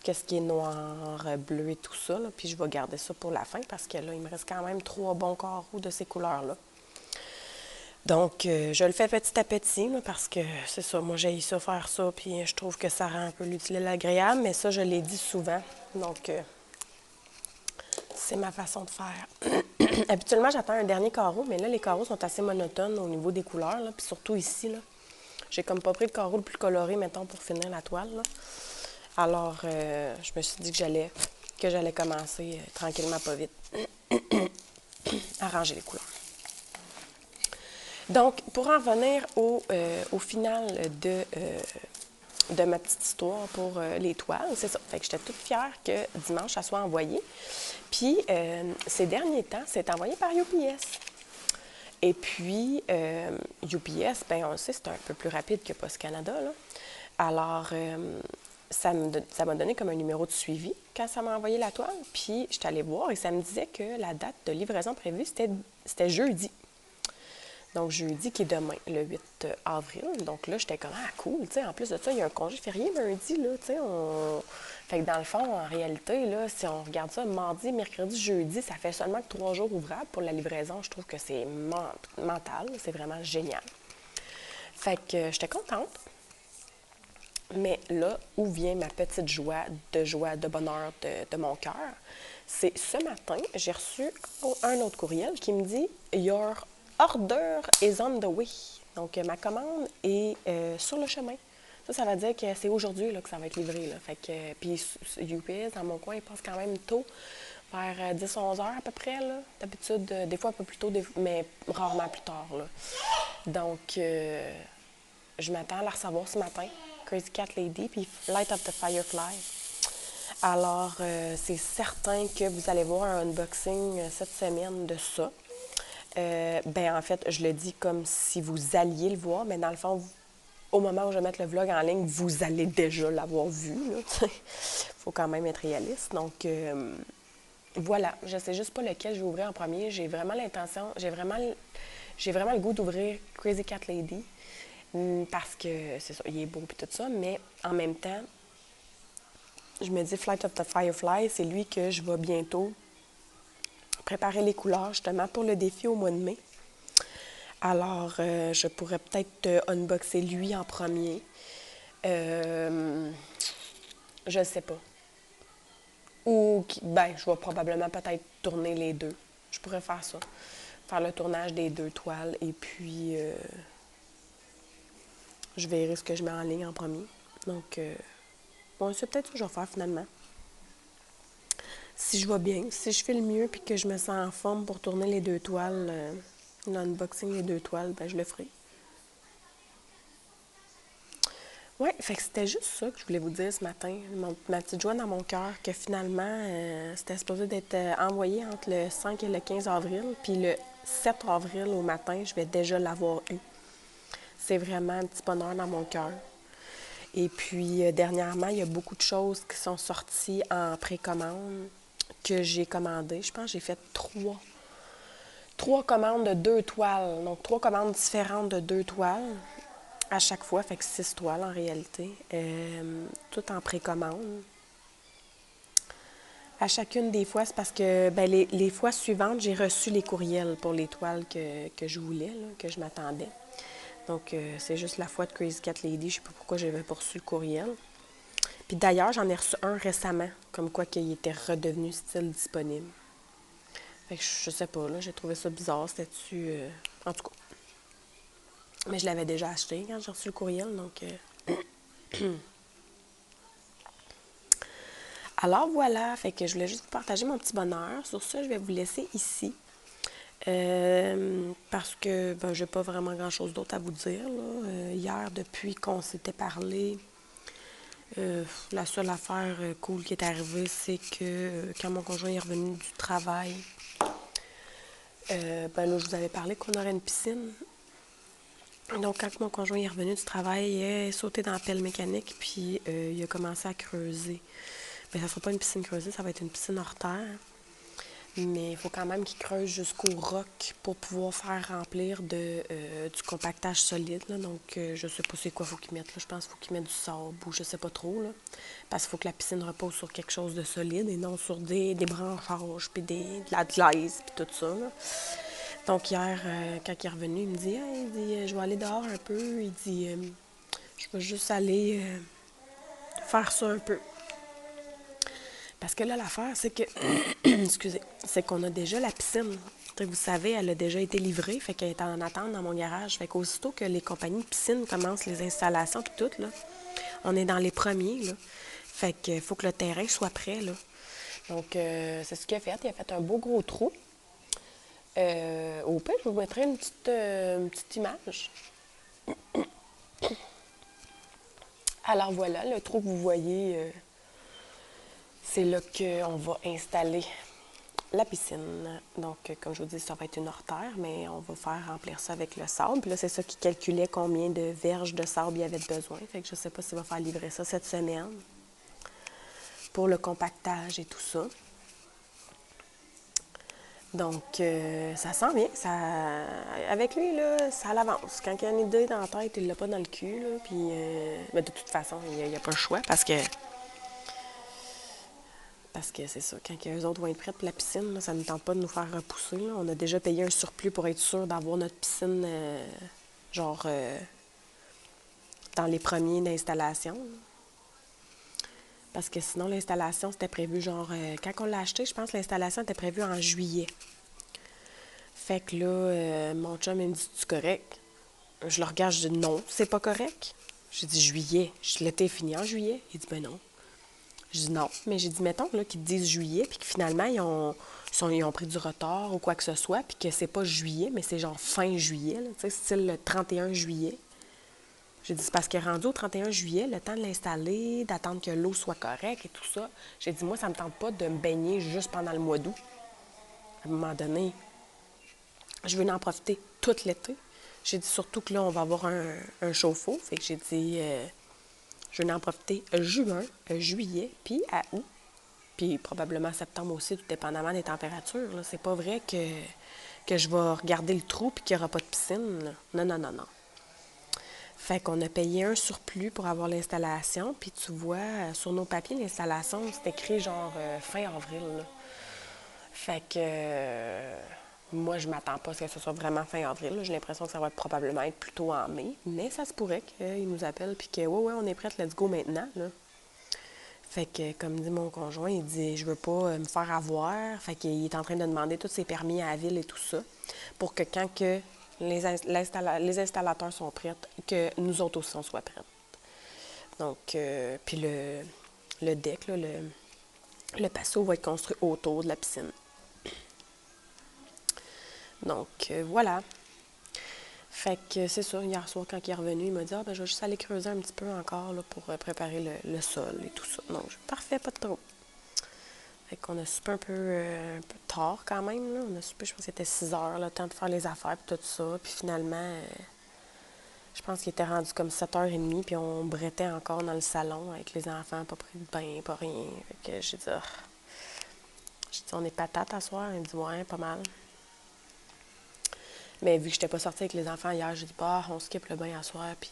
[SPEAKER 1] Tout ce qui est noir, bleu et tout ça. Là. Puis je vais garder ça pour la fin parce que là, il me reste quand même 3 bons carreaux de ces couleurs-là. Donc, je le fais petit à petit, là, parce que c'est ça, moi j'ai ça faire ça, puis je trouve que ça rend un peu l'utile et l'agréable, mais ça, je l'ai dit souvent. Donc, c'est ma façon de faire. Habituellement, j'attends un dernier carreau, mais là, les carreaux sont assez monotones au niveau des couleurs, là, puis surtout ici, là. J'ai comme pas pris le carreau le plus coloré, mettons, pour finir la toile, là. Alors, je me suis dit que j'allais commencer tranquillement, pas vite, à ranger les couleurs. Donc, pour en revenir au final de ma petite histoire pour les toiles, c'est ça. Fait que j'étais toute fière que dimanche, ça soit envoyé. Puis, ces derniers temps, c'est envoyé par UPS. Et puis, UPS, bien, on le sait, c'est un peu plus rapide que Post Canada, là. Alors, ça m'a donné comme un numéro de suivi quand ça m'a envoyé la toile. Puis, je suis allée voir et ça me disait que la date de livraison prévue, c'était jeudi. Donc, jeudi qui est demain, le 8 avril. Donc là, j'étais comme, ah, cool, tu sais, en plus de ça, il y a un congé férié lundi, là, tu sais, Fait que dans le fond, en réalité, là, si on regarde ça, mardi, mercredi, jeudi, ça fait seulement que 3 jours ouvrables pour la livraison. Je trouve que c'est mental, c'est vraiment génial. Fait que j'étais contente. Mais là, où vient ma petite joie, de bonheur de mon cœur? C'est ce matin, j'ai reçu un autre courriel qui me dit Your order is on the way. Donc, ma commande est sur le chemin. Ça veut dire que c'est aujourd'hui là, que ça va être livré. Là. Fait que, puis UPS, dans mon coin, il passe quand même tôt, vers 10-11 heures à peu près. Là. D'habitude, des fois un peu plus tôt, mais rarement plus tard. Là. Donc, je m'attends à la recevoir ce matin. Crazy Cat Lady, puis Light of the Firefly. Alors, c'est certain que vous allez voir un unboxing cette semaine de ça. En fait, je le dis comme si vous alliez le voir, mais dans le fond, au moment où je vais mettre le vlog en ligne, vous allez déjà l'avoir vu. Il faut quand même être réaliste. Donc, voilà. Je ne sais juste pas lequel je vais ouvrir en premier. J'ai vraiment l'intention, j'ai vraiment le goût d'ouvrir Crazy Cat Lady. Parce que, c'est ça, il est beau et tout ça, mais en même temps, je me dis Flight of the Firefly, c'est lui que je vais bientôt préparer les couleurs justement pour le défi au mois de mai. Alors, je pourrais peut-être unboxer lui en premier. Je ne sais pas. Ou, je vais probablement peut-être tourner les deux. Je pourrais faire ça. Faire le tournage des 2 toiles et puis je verrai ce que je mets en ligne en premier. Donc, c'est peut-être ce que je vais faire finalement. Si je vais bien, si je fais le mieux puis que je me sens en forme pour tourner les 2 toiles, l'unboxing des 2 toiles, je le ferai. Oui, fait que c'était juste ça que je voulais vous dire ce matin. Ma petite joie dans mon cœur, que finalement, c'était supposé d'être envoyé entre le 5 et le 15 avril. Puis le 7 avril au matin, je vais déjà l'avoir eu. C'est vraiment un petit bonheur dans mon cœur. Et puis, dernièrement, il y a beaucoup de choses qui sont sorties en précommande que j'ai commandées. Je pense que j'ai fait 3 commandes de 2 toiles. Donc, 3 commandes différentes de 2 toiles. à chaque fois, fait que 6 toiles en réalité, tout en précommande. À chacune des fois, c'est parce que ben, les fois suivantes, j'ai reçu les courriels pour les toiles que je voulais, là, que je m'attendais. Donc, c'est juste la fois de Crazy Cat Lady. Je ne sais pas pourquoi j'avais pas reçu le courriel. Puis d'ailleurs, j'en ai reçu un récemment, comme quoi qu'il était redevenu style disponible. Fait que je sais pas, là, j'ai trouvé ça bizarre. C'était-tu... en tout cas. Mais je l'avais déjà acheté quand j'ai reçu le courriel, donc... Alors voilà, fait que je voulais juste vous partager mon petit bonheur. Sur ça, je vais vous laisser ici. Parce que ben, j'ai pas vraiment grand-chose d'autre à vous dire, là. Hier, depuis qu'on s'était parlé, la seule affaire cool qui est arrivée, c'est que quand mon conjoint est revenu du travail, ben là, je vous avais parlé qu'on aurait une piscine. Donc, quand mon conjoint est revenu du travail, il est sauté dans la pelle mécanique, puis il a commencé à creuser. Mais ça ne sera pas une piscine creusée, ça va être une piscine hors terre. Mais il faut quand même qu'il creuse jusqu'au roc pour pouvoir faire remplir du compactage solide. Là. Donc, je sais pas c'est quoi il faut qu'il mette. Là. Je pense qu'il faut qu'il mette du sable ou je sais pas trop. Là. Parce qu'il faut que la piscine repose sur quelque chose de solide et non sur des branchages, puis de la glaise, puis tout ça. Là. Donc, hier, quand il est revenu, il me dit, hey, il dit je vais aller dehors un peu. Il dit, je vais juste aller faire ça un peu. Parce que là, l'affaire, c'est que, excusez, c'est qu'on a déjà la piscine. Vous savez, elle a déjà été livrée, fait qu'elle est en attente dans mon garage. Fait qu'aussitôt que les compagnies de piscine commencent les installations puis tout, là, on est dans les premiers, là. Fait qu'il faut que le terrain soit prêt, là. Donc, c'est ce qu'il a fait. Il a fait un beau gros trou. Au pire, je vous mettrai une petite image. Alors voilà, le trou que vous voyez, c'est là qu'on va installer la piscine. Donc, comme je vous dis, ça va être une hors-terre, mais on va faire remplir ça avec le sable. Puis là, c'est ça qui calculait combien de verges de sable il y avait besoin. Fait que je ne sais pas s'il va faire livrer ça cette semaine pour le compactage et tout ça. Donc, ça sent bien. Ça... Avec lui, là, ça l'avance. Quand il y a une idée dans la tête, il l'a pas dans le cul. Là, puis, mais de toute façon, il n'y a pas le choix parce que c'est ça, quand eux autres vont être prêts pour la piscine, là, ça ne tente pas de nous faire repousser. Là. On a déjà payé un surplus pour être sûr d'avoir notre piscine, dans les premiers d'installation. Parce que sinon, l'installation, c'était prévu quand on l'a acheté, je pense que l'installation était prévue en juillet. Fait que là, mon chum, il me dit, c'est correct? Je le regarde, je dis, non, c'est pas correct. J'ai dit, juillet. L'été est fini en juillet. Il dit, ben non. Je dis non. Mais j'ai dit, mettons là, qu'ils te disent juillet, puis que finalement, ils ont pris du retard ou quoi que ce soit, puis que c'est pas juillet, mais c'est genre fin juillet, tu sais, style le 31 juillet. J'ai dit, c'est parce qu'il est rendu au 31 juillet, le temps de l'installer, d'attendre que l'eau soit correcte et tout ça. J'ai dit, moi, ça me tente pas de me baigner juste pendant le mois d'août. À un moment donné, je veux en profiter tout l'été. J'ai dit surtout que là, on va avoir un chauffe-eau. Fait que j'ai dit, je vais en profiter juin, juillet, puis à août. Puis probablement septembre aussi, tout dépendamment des températures. Là. C'est pas vrai que je vais regarder le trou et qu'il n'y aura pas de piscine. Là. Non, non, non, non. Fait qu'on a payé un surplus pour avoir l'installation. Puis tu vois, sur nos papiers, l'installation, c'est écrit genre fin avril. Là. Fait que moi, je m'attends pas à ce que ce soit vraiment fin avril. J'ai l'impression que ça va probablement être plutôt en mai. Mais ça se pourrait qu'ils nous appellent puis que ouais, on est prête, let's go maintenant. Là. Fait que, comme dit mon conjoint, il dit, je veux pas me faire avoir. Fait qu'il est en train de demander tous ses permis à la ville et tout ça, pour que quand que les installateurs sont prêts, que nous autres aussi, on soit prêts. Donc, puis le deck, là, le patio va être construit autour de la piscine. Donc, voilà. Fait que c'est ça, hier soir, quand il est revenu, il m'a dit, je vais juste aller creuser un petit peu encore là, pour préparer le sol et tout ça. Donc, parfait, pas de trop. Fait qu'on a soupé un peu tard quand même. Là. On a soupé, je pense que c'était 6 heures, le temps de faire les affaires et tout ça. Puis finalement, je pense qu'il était rendu comme 7h30, puis on brettait encore dans le salon avec les enfants, pas pris de bain, pas rien. Fait que j'ai dit, on est patate à soir. Il me dit, ouais, pas mal. Mais vu que je n'étais pas sortie avec les enfants hier, j'ai dit, bah, on skip le bain à soir, puis...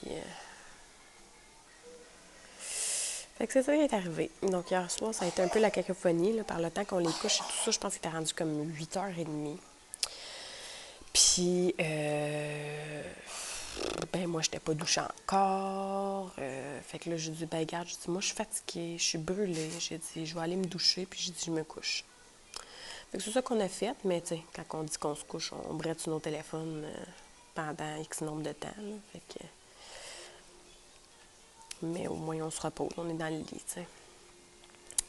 [SPEAKER 1] Fait que c'est ça qui est arrivé. Donc hier soir, ça a été un peu la cacophonie, là, par le temps qu'on les couche et tout ça, je pense qu'il était rendu comme 8h30. Puis, ben moi, j'étais pas douchée encore. Fait que là, j'ai dit, ben regarde, j'ai dit, moi, je suis fatiguée, je suis brûlée. J'ai dit, je vais aller me doucher, puis j'ai dit, je me couche. Fait que c'est ça qu'on a fait, mais tu sais, quand on dit qu'on se couche, on brette sur nos téléphones pendant X nombre de temps. Là. Fait que... Mais au moins, on se repose, on est dans le lit, tu sais.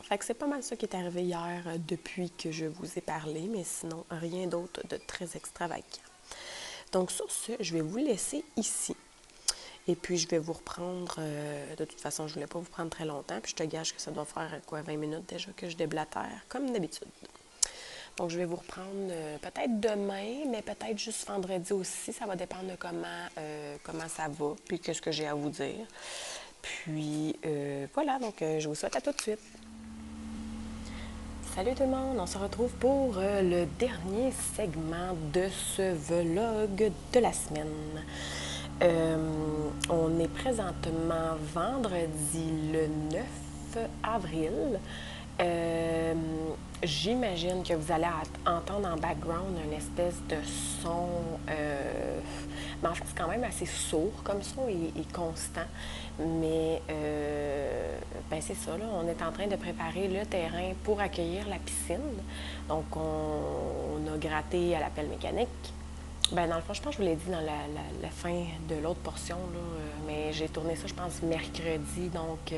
[SPEAKER 1] Fait que c'est pas mal ça qui est arrivé hier depuis que je vous ai parlé, mais sinon, rien d'autre de très extravagant. Donc sur ce, je vais vous laisser ici. Et puis, je vais vous reprendre, de toute façon, je ne voulais pas vous prendre très longtemps, puis je te gage que ça doit faire, 20 minutes déjà que je déblatère, comme d'habitude. Donc, je vais vous reprendre peut-être demain, mais peut-être juste vendredi aussi. Ça va dépendre de comment ça va, puis qu'est-ce que j'ai à vous dire. Puis, voilà, donc je vous souhaite à tout de suite. Salut tout le monde, on se retrouve pour le dernier segment de ce vlog de la semaine. On est présentement vendredi le 9 avril. J'imagine que vous allez entendre en background une espèce de son, mais en fait c'est quand même assez sourd comme son et constant, mais ben c'est ça, là, on est en train de préparer le terrain pour accueillir la piscine, donc on a gratté à la pelle mécanique. Ben dans le fond, je pense que je vous l'ai dit dans la fin de l'autre portion, là, mais j'ai tourné ça, je pense, mercredi, donc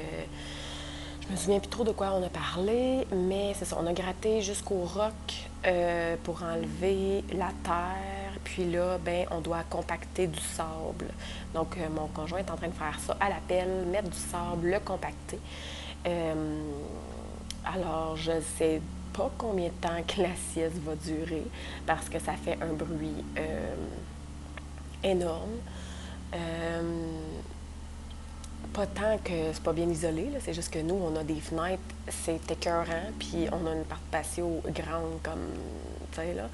[SPEAKER 1] je me souviens plus trop de quoi on a parlé, mais c'est ça, on a gratté jusqu'au roc pour enlever la terre, puis là, ben on doit compacter du sable. Donc, mon conjoint est en train de faire ça à la pelle, mettre du sable, le compacter. Alors, je sais pas combien de temps que la sieste va durer parce que ça fait un bruit énorme. Pas tant que c'est pas bien isolé, là, c'est juste que nous, on a des fenêtres, c'est écœurant, puis on a une porte patio grande comme, tu sais, là.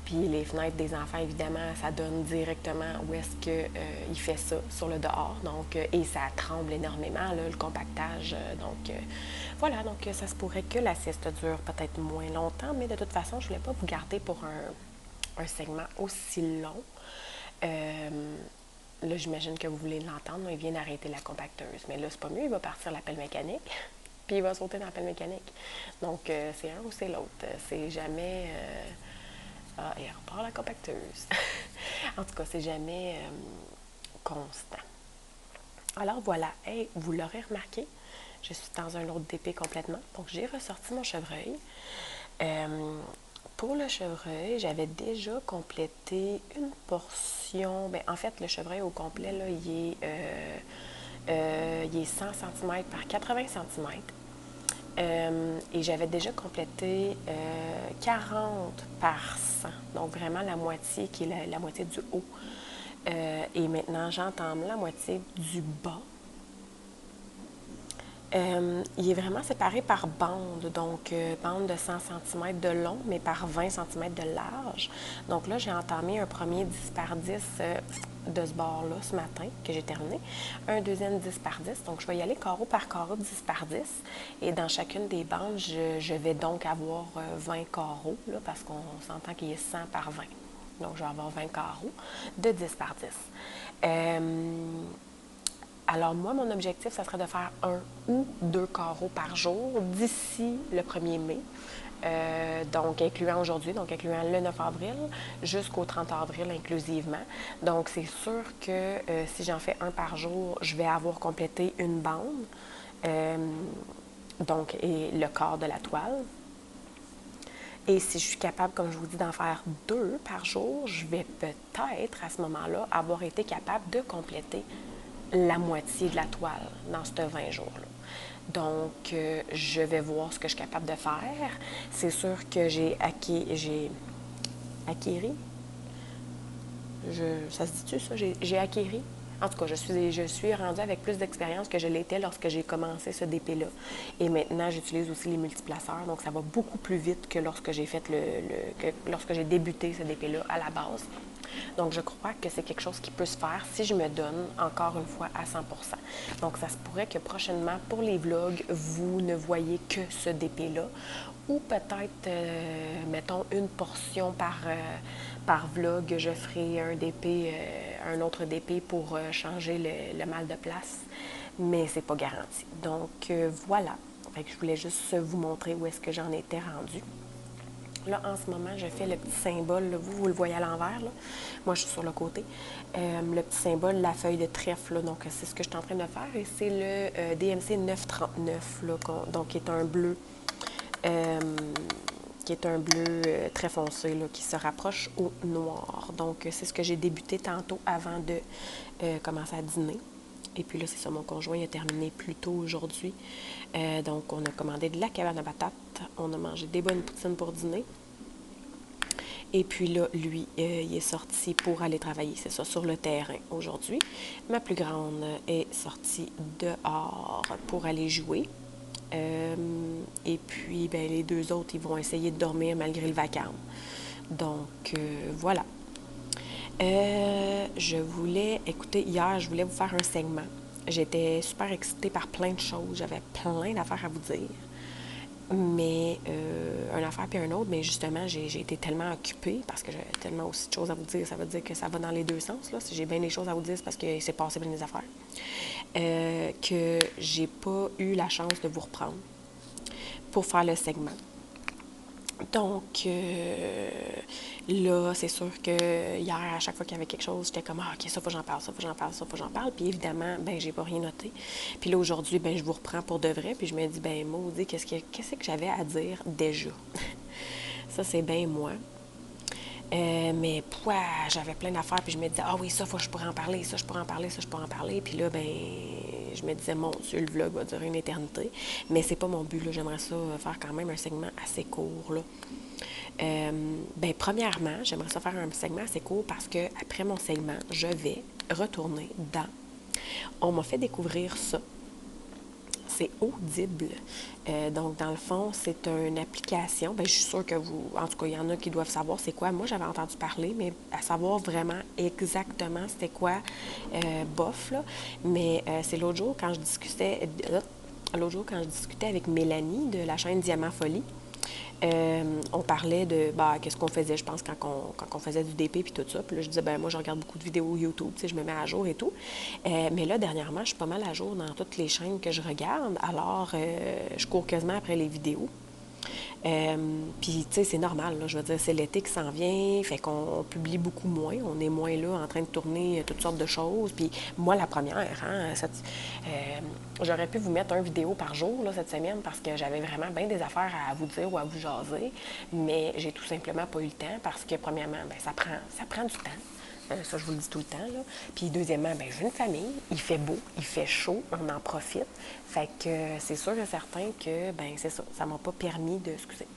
[SPEAKER 1] Puis les fenêtres des enfants, évidemment, ça donne directement où est-ce qu'il fait ça, sur le dehors. Donc, et ça tremble énormément, là, le compactage. Donc, voilà, donc ça se pourrait que la sieste dure peut-être moins longtemps, mais de toute façon, je ne voulais pas vous garder pour un segment aussi long. Là, j'imagine que vous voulez l'entendre, il vient d'arrêter la compacteuse. Mais là, c'est pas mieux, il va partir la pelle mécanique, puis il va sauter dans la pelle mécanique. Donc, c'est un ou c'est l'autre. C'est jamais... Ah, et repart la compacteuse. En tout cas, c'est jamais constant. Alors voilà, hey, vous l'aurez remarqué, je suis dans un autre DP complètement. Donc, j'ai ressorti mon chevreuil. Pour le chevreuil, j'avais déjà complété une portion. Bien, en fait, le chevreuil au complet, là, il est 100 cm par 80 cm. Et j'avais déjà complété 40 par 100. Donc, vraiment la moitié qui est la moitié du haut. Et maintenant, j'entame la moitié du bas. Il est vraiment séparé par bande, donc bande de 100 cm de long, mais par 20 cm de large. Donc là, j'ai entamé un premier 10 par 10 de ce bord-là ce matin, que j'ai terminé. Un deuxième 10 par 10, donc je vais y aller carreau par carreau, 10 par 10. Et dans chacune des bandes, je vais donc avoir 20 carreaux, là, parce qu'on s'entend qu'il est 100 par 20. Donc, je vais avoir 20 carreaux de 10 par 10. Alors, moi, mon objectif, ça serait de faire 1 ou 2 carreaux par jour d'ici le 1er mai. Donc, incluant aujourd'hui, donc incluant le 9 avril jusqu'au 30 avril inclusivement. Donc, c'est sûr que si j'en fais un par jour, je vais avoir complété une bande. Donc, et le quart de la toile. Et si je suis capable, comme je vous dis, d'en faire 2 par jour, je vais peut-être, à ce moment-là, avoir été capable de compléter la moitié de la toile dans ces 20 jours-là. Donc, je vais voir ce que je suis capable de faire. C'est sûr que j'ai acquéri. Ça se dit-tu, ça? J'ai acquéri. En tout cas, je suis rendue avec plus d'expérience que je l'étais lorsque j'ai commencé ce DP-là. Et maintenant, j'utilise aussi les multiplaceurs, donc ça va beaucoup plus vite que lorsque j'ai fait lorsque j'ai débuté ce DP-là à la base. Donc, je crois que c'est quelque chose qui peut se faire si je me donne encore une fois à 100%. Donc, ça se pourrait que prochainement, pour les vlogs, vous ne voyez que ce DP-là. Ou peut-être, mettons, une portion par vlog, je ferai un DP, un autre DP pour changer le mal de place. Mais c'est pas garanti. Donc, voilà. Fait que je voulais juste vous montrer où est-ce que j'en étais rendue. Là, en ce moment, je fais le petit symbole. Là, vous le voyez à l'envers. Là. Moi, je suis sur le côté. Le petit symbole, la feuille de trèfle. Là, donc, c'est ce que je suis en train de faire. Et c'est le DMC 939, là, donc qui est un bleu. Qui est un bleu très foncé, là, qui se rapproche au noir. Donc, c'est ce que j'ai débuté tantôt avant de commencer à dîner. Et puis là, c'est ça, mon conjoint a terminé plus tôt aujourd'hui. Donc, on a commandé de la cabane à patates. On a mangé des bonnes poutines pour dîner. Et puis là, lui, il est sorti pour aller travailler, c'est ça, sur le terrain aujourd'hui. Ma plus grande est sortie dehors pour aller jouer. Et puis, ben, les deux autres, ils vont essayer de dormir malgré le vacarme. Donc, voilà. Écoutez, hier, je voulais vous faire un segment. J'étais super excitée par plein de choses. J'avais plein d'affaires à vous dire. Mais, une affaire puis un autre, mais justement, j'ai été tellement occupée parce que j'avais tellement aussi de choses à vous dire. Ça veut dire que ça va dans les deux sens, là. Si j'ai bien des choses à vous dire, c'est parce que c'est passé bien des affaires. Que j'ai pas eu la chance de vous reprendre pour faire le segment. Donc, là, c'est sûr que hier, à chaque fois qu'il y avait quelque chose, j'étais comme, ah, OK, ça, faut que j'en parle, ça, faut que j'en parle, ça, faut que j'en parle. Puis évidemment, ben j'ai pas rien noté. Puis là, aujourd'hui, ben je vous reprends pour de vrai. Puis je me dis, ben maudit, qu'est-ce que j'avais à dire déjà? Ça, c'est bien moi. Mais j'avais plein d'affaires, puis je me disais, ah oui, ça, faut que je pourrais en parler, ça, je pourrais en parler, ça, je pourrais en parler. Puis là, ben, je me disais, mon Dieu, le vlog va durer une éternité. Mais c'est pas mon but, là. J'aimerais ça faire quand même un segment assez court, là. Ben, premièrement, j'aimerais ça faire un segment assez court parce que après mon segment, je vais retourner dans. On m'a fait découvrir ça. C'est Audible. Donc, dans le fond, c'est une application. Bien, je suis sûre que vous, en tout cas, il y en a qui doivent savoir c'est quoi. Moi, j'avais entendu parler, mais à savoir vraiment exactement c'était quoi, bof, là. Mais c'est l'autre jour, quand je discutais avec Mélanie de la chaîne Diamant Folie, on parlait de qu'est-ce qu'on faisait, je pense, quand on faisait du DP puis tout ça. Puis là, je disais, ben moi, je regarde beaucoup de vidéos YouTube, tu sais, je me mets à jour et tout. Mais là, dernièrement, je suis pas mal à jour dans toutes les chaînes que je regarde. Alors, je cours quasiment après les vidéos. Puis, tu sais, c'est normal, là, je veux dire, c'est l'été qui s'en vient, fait qu'on publie beaucoup moins, on est moins là en train de tourner toutes sortes de choses. Puis, moi, la première, hein, j'aurais pu vous mettre une vidéo par jour là, cette semaine parce que j'avais vraiment bien des affaires à vous dire ou à vous jaser, mais j'ai tout simplement pas eu le temps parce que, premièrement, ben, ça prend du temps. Ça, je vous le dis tout le temps, là. Puis deuxièmement, ben, j'ai une famille, il fait beau, il fait chaud, on en profite. Fait que c'est sûr et certain que, ben, c'est ça, ça m'a pas permis de, excusez,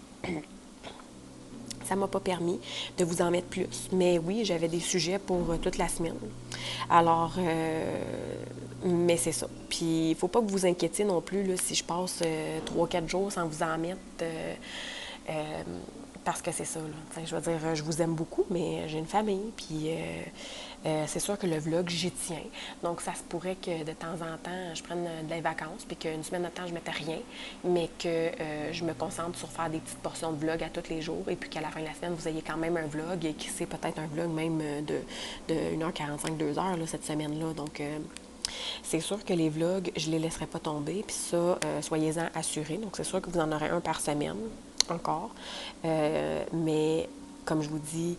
[SPEAKER 1] ça m'a pas permis de vous en mettre plus. Mais oui, j'avais des sujets pour toute la semaine. Alors, mais c'est ça. Puis, il faut pas que vous inquiétiez non plus là, si je passe 3-4 jours sans vous en mettre. Parce que c'est ça, là. Je veux dire, je vous aime beaucoup, mais j'ai une famille, puis c'est sûr que le vlog, j'y tiens. Donc, ça se pourrait que de temps en temps, je prenne des vacances, puis qu'une semaine de temps, je ne mette rien, mais que je me concentre sur faire des petites portions de vlog à tous les jours, et puis qu'à la fin de la semaine, vous ayez quand même un vlog, et qui c'est peut-être un vlog même de 1h45, 2h, là, cette semaine-là. Donc, c'est sûr que les vlogs, je ne les laisserai pas tomber, puis ça, soyez-en assurés. Donc, c'est sûr que vous en aurez un par semaine encore. Mais comme je vous dis,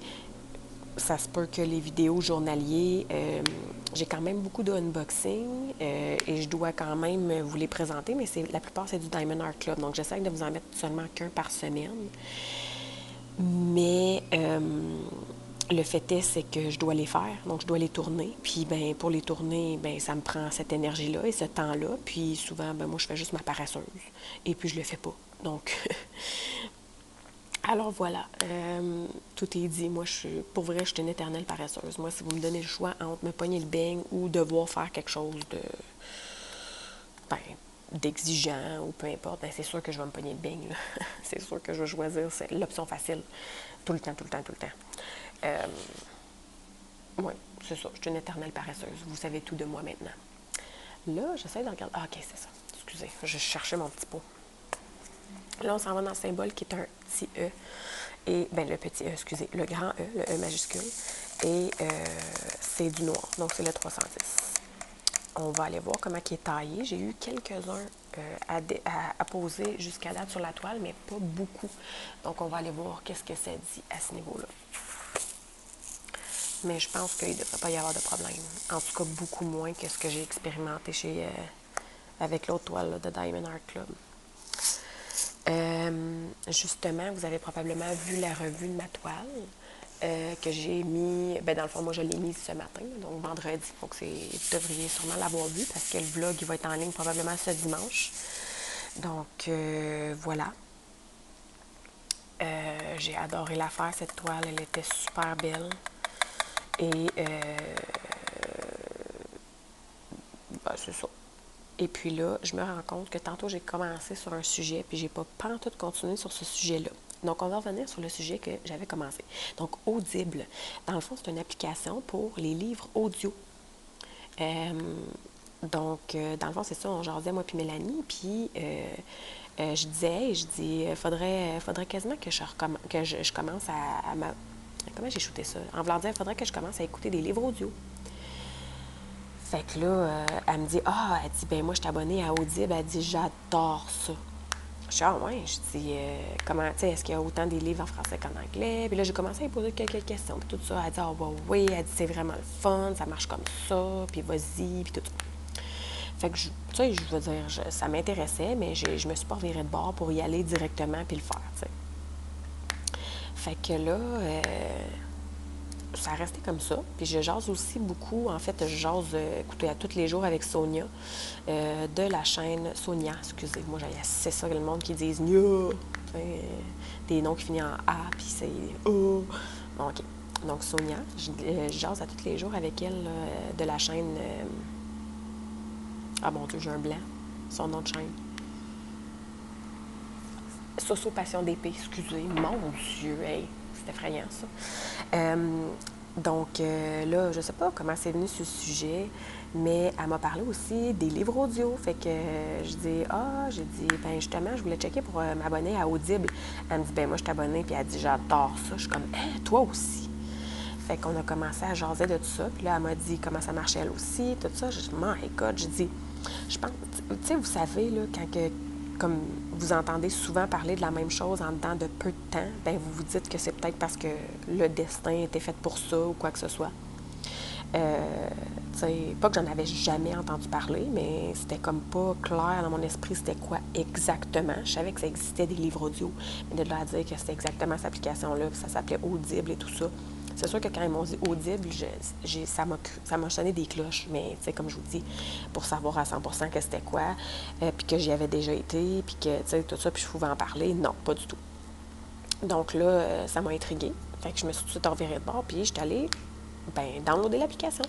[SPEAKER 1] ça se peut que les vidéos journaliers, j'ai quand même beaucoup d'unboxing et je dois quand même vous les présenter, mais la plupart, c'est du Diamond Art Club. Donc, j'essaie de vous en mettre seulement qu'un par semaine. Mais le fait est, c'est que je dois les faire, donc je dois les tourner. Puis, ben, pour les tourner, ben, ça me prend cette énergie-là et ce temps-là. Puis, souvent, ben, moi, je fais juste ma paresseuse et puis je le fais pas. Donc, alors voilà, tout est dit. Moi, pour vrai, je suis une éternelle paresseuse. Moi, si vous me donnez le choix entre me pogner le beigne ou devoir faire quelque chose ben, d'exigeant ou peu importe, ben, c'est sûr que je vais me pogner le beigne. C'est sûr que je vais choisir l'option facile. Tout le temps, tout le temps, tout le temps. Euh, Oui, c'est ça. Je suis une éternelle paresseuse. Vous savez tout de moi maintenant. Là, j'essaie de regarder. Ah, OK, c'est ça. Excusez, je cherchais mon petit pot. Là, on s'en va dans le symbole qui est un petit E. Et, ben, le petit E, excusez, le grand E, le E majuscule. Et c'est du noir, donc c'est le 310. On va aller voir comment il est taillé. J'ai eu quelques-uns à poser jusqu'à date sur la toile, mais pas beaucoup. Donc, on va aller voir qu'est-ce que ça dit à ce niveau-là. Mais je pense qu'il ne devrait pas y avoir de problème. En tout cas, beaucoup moins que ce que j'ai expérimenté avec l'autre toile là, de Diamond Art Club. Justement, vous avez probablement vu la revue de ma toile que j'ai mis. Ben dans le fond, moi, je l'ai mise ce matin, donc vendredi. Donc, vous devriez sûrement l'avoir vu parce que le vlog il va être en ligne probablement ce dimanche. Donc, voilà. J'ai adoré la faire, cette toile. Elle était super belle. Et ben, c'est ça. Et puis là, je me rends compte que tantôt, j'ai commencé sur un sujet, puis j'ai pas tout continué sur ce sujet-là. Donc, on va revenir sur le sujet que j'avais commencé. Donc, Audible. Dans le fond, c'est une application pour les livres audio. Dans le fond, c'est ça, on jasait, moi puis Mélanie, puis je disais, faudrait quasiment que je commence à comment j'ai shooté ça? En voulant dire, il faudrait que je commence à écouter des livres audio. Fait que là, elle me dit, elle dit, ben moi, je suis abonnée à Audible. Elle dit, j'adore ça. Je dis, ouais, je dis, comment, tu sais, est-ce qu'il y a autant des livres en français qu'en anglais? Puis là, j'ai commencé à lui poser quelques questions, puis tout ça. Elle dit, bah oui, elle dit, c'est vraiment le fun, ça marche comme ça, puis vas-y, puis tout ça. Fait que, tu sais, je veux dire, ça m'intéressait, mais je me suis pas revirée de bord pour y aller directement puis le faire, tu sais. Fait que là, ça a resté comme ça. Puis je jase aussi beaucoup. En fait, je jase, écoutez, à tous les jours avec Sonia, de la chaîne Sonia, excusez. Moi, c'est ça le monde qui disent Nya, des noms qui finissent en A, puis c'est bon, OK. Donc, Sonia, je jase à tous les jours avec elle de la chaîne. Ah mon Dieu, j'ai un blanc. Son nom de chaîne. Soso Passion d'épée, excusez. Mon Dieu, hey, c'est effrayant ça. Donc là, je sais pas comment c'est venu ce sujet, mais elle m'a parlé aussi des livres audio. Fait que j'ai dit, ben justement, je voulais checker pour m'abonner à Audible. Elle me dit, ben moi, je suis abonnée, puis elle dit, j'adore ça. Je suis comme, toi aussi. Fait qu'on a commencé à jaser de tout ça. Puis là, elle m'a dit comment ça marchait elle aussi, tout ça. Je dis, my God, je dis, je pense, tu sais, vous savez, là, comme vous entendez souvent parler de la même chose en dedans de peu de temps, ben vous vous dites que c'est peut-être parce que le destin était fait pour ça ou quoi que ce soit. Pas que j'en avais jamais entendu parler, mais c'était comme pas clair dans mon esprit c'était quoi exactement. Je savais que ça existait des livres audio, mais de là à dire que c'était exactement cette application-là, que ça s'appelait Audible et tout ça. C'est sûr que quand ils m'ont dit Audible, ça m'a sonné des cloches, mais comme je vous dis, pour savoir à 100% que c'était quoi, puis que j'y avais déjà été, puis que tout ça, puis je pouvais en parler, non, pas du tout. Donc là, ça m'a intriguée. Fait que je me suis tout de suite revirée de bord, puis je suis allée downloader l'application.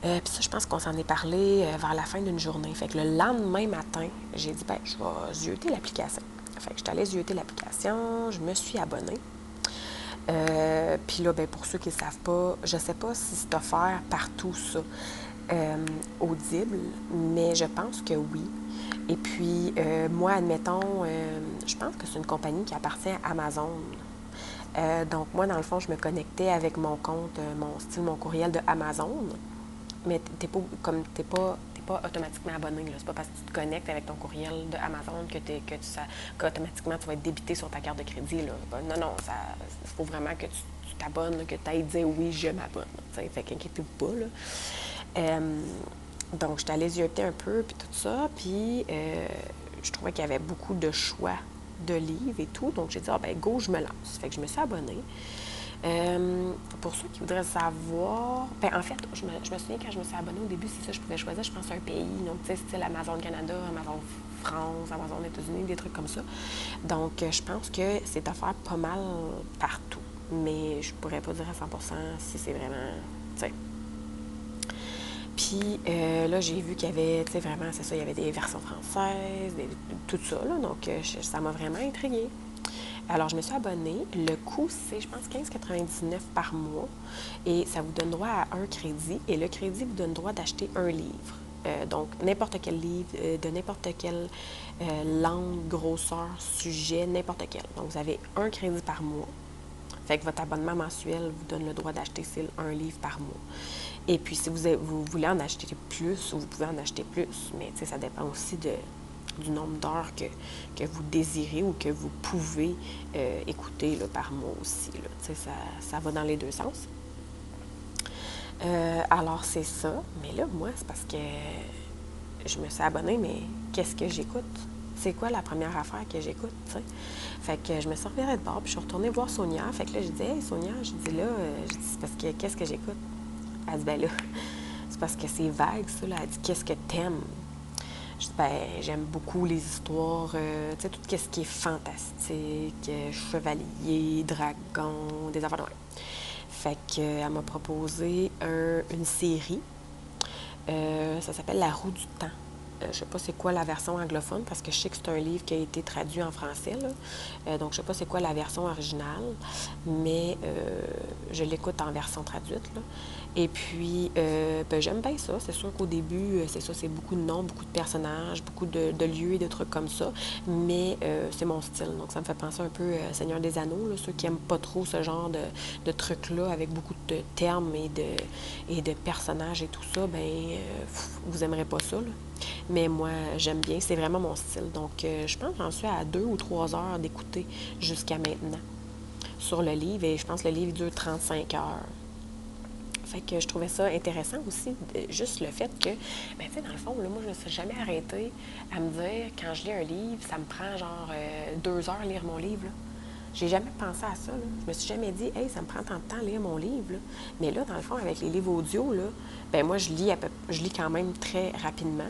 [SPEAKER 1] Puis ça, je pense qu'on s'en est parlé vers la fin d'une journée. Fait que le lendemain matin, j'ai dit, je vais zioter l'application. Fait que je suis allée zioter l'application, je me suis abonnée. Puis là, pour ceux qui ne savent pas, je ne sais pas si c'est offert partout ça, Audible, mais je pense que oui. Et puis, moi, admettons, je pense que c'est une compagnie qui appartient à Amazon. Donc, moi, dans le fond, je me connectais avec mon compte, mon courriel de Amazon, mais t'es pas automatiquement abonné. C'est pas parce que tu te connectes avec ton courriel de Amazon qu'automatiquement tu vas être débité sur ta carte de crédit. Là. Non, il faut vraiment que tu t'abonnes, que tu ailles dire oui, je m'abonne. Fait qu'inquiétez-vous pas. Là. Donc, je suis allée zioter un peu, puis tout ça, puis je trouvais qu'il y avait beaucoup de choix de livres et tout. Donc, j'ai dit, go, je me lance. Fait que je me suis abonnée. Pour ceux qui voudraient savoir, en fait, je me souviens quand je me suis abonnée au début, c'est ça, je pouvais choisir, je pense, un pays. Donc, tu sais, style Amazon Canada, Amazon France, Amazon États-Unis, des trucs comme ça. Donc, je pense que c'est offert pas mal partout. Mais je pourrais pas dire à 100% si c'est vraiment, tu sais. Puis là, j'ai vu qu'il y avait, tu sais, vraiment, c'est ça, il y avait des versions françaises, tout ça, là. Donc, ça m'a vraiment intriguée. Alors, je me suis abonnée. Le coût, c'est, je pense, 15,99 par mois. Et ça vous donne droit à un crédit. Et le crédit vous donne droit d'acheter un livre. Donc, n'importe quel livre, de n'importe quelle langue, grosseur, sujet, n'importe quel. Donc, vous avez un crédit par mois. Fait que votre abonnement mensuel vous donne le droit d'acheter un livre par mois. Et puis, si vous voulez en acheter plus, vous pouvez en acheter plus. Mais, tu sais, ça dépend aussi du nombre d'heures que vous désirez ou que vous pouvez écouter là, par mois aussi. Là. Tu sais, ça va dans les deux sens. Alors, c'est ça. Mais là, moi, c'est parce que je me suis abonnée, mais qu'est-ce que j'écoute? C'est quoi la première affaire que j'écoute, tu sais? Fait que je me suis revirée de bord, puis je suis retournée voir Sonia. Fait que là, je dis, hey, Sonia, je dis là, c'est parce que qu'est-ce que j'écoute? Elle dit, ben là, c'est parce que c'est vague, ça, là. Elle dit, qu'est-ce que t'aimes? Je dis, ben, j'aime beaucoup les histoires, tu sais, tout ce qui est fantastique, chevalier, dragon, des affaires de même. Fait qu'elle m'a proposé une série. Ça s'appelle La Roue du Temps. Je ne sais pas c'est quoi la version anglophone, parce que je sais que c'est un livre qui a été traduit en français. Là. Donc, je ne sais pas c'est quoi la version originale, mais je l'écoute en version traduite. Là. Et puis, ben, j'aime bien ça. C'est sûr qu'au début, c'est ça, c'est beaucoup de noms, beaucoup de personnages, beaucoup de lieux et de trucs comme ça. Mais c'est mon style. Donc, ça me fait penser un peu à Seigneur des Anneaux. Là, ceux qui n'aiment pas trop ce genre de trucs-là, avec beaucoup de termes et de personnages et tout ça, ben vous n'aimerez pas ça. Là. Mais moi, j'aime bien. C'est vraiment mon style. Donc, je pense que j'en suis à 2 ou 3 heures d'écouter jusqu'à maintenant sur le livre. Et je pense que le livre dure 35 heures. Fait que je trouvais ça intéressant aussi, juste le fait que, ben tu sais, dans le fond, là, moi, je ne me suis jamais arrêtée à me dire, quand je lis un livre, ça me prend genre 2 heures lire mon livre. Là. J'ai jamais pensé à ça. Là. Je me suis jamais dit, hey, ça me prend tant de temps à lire mon livre. Là. Mais là, dans le fond, avec les livres audio, là, ben moi, je lis quand même très rapidement.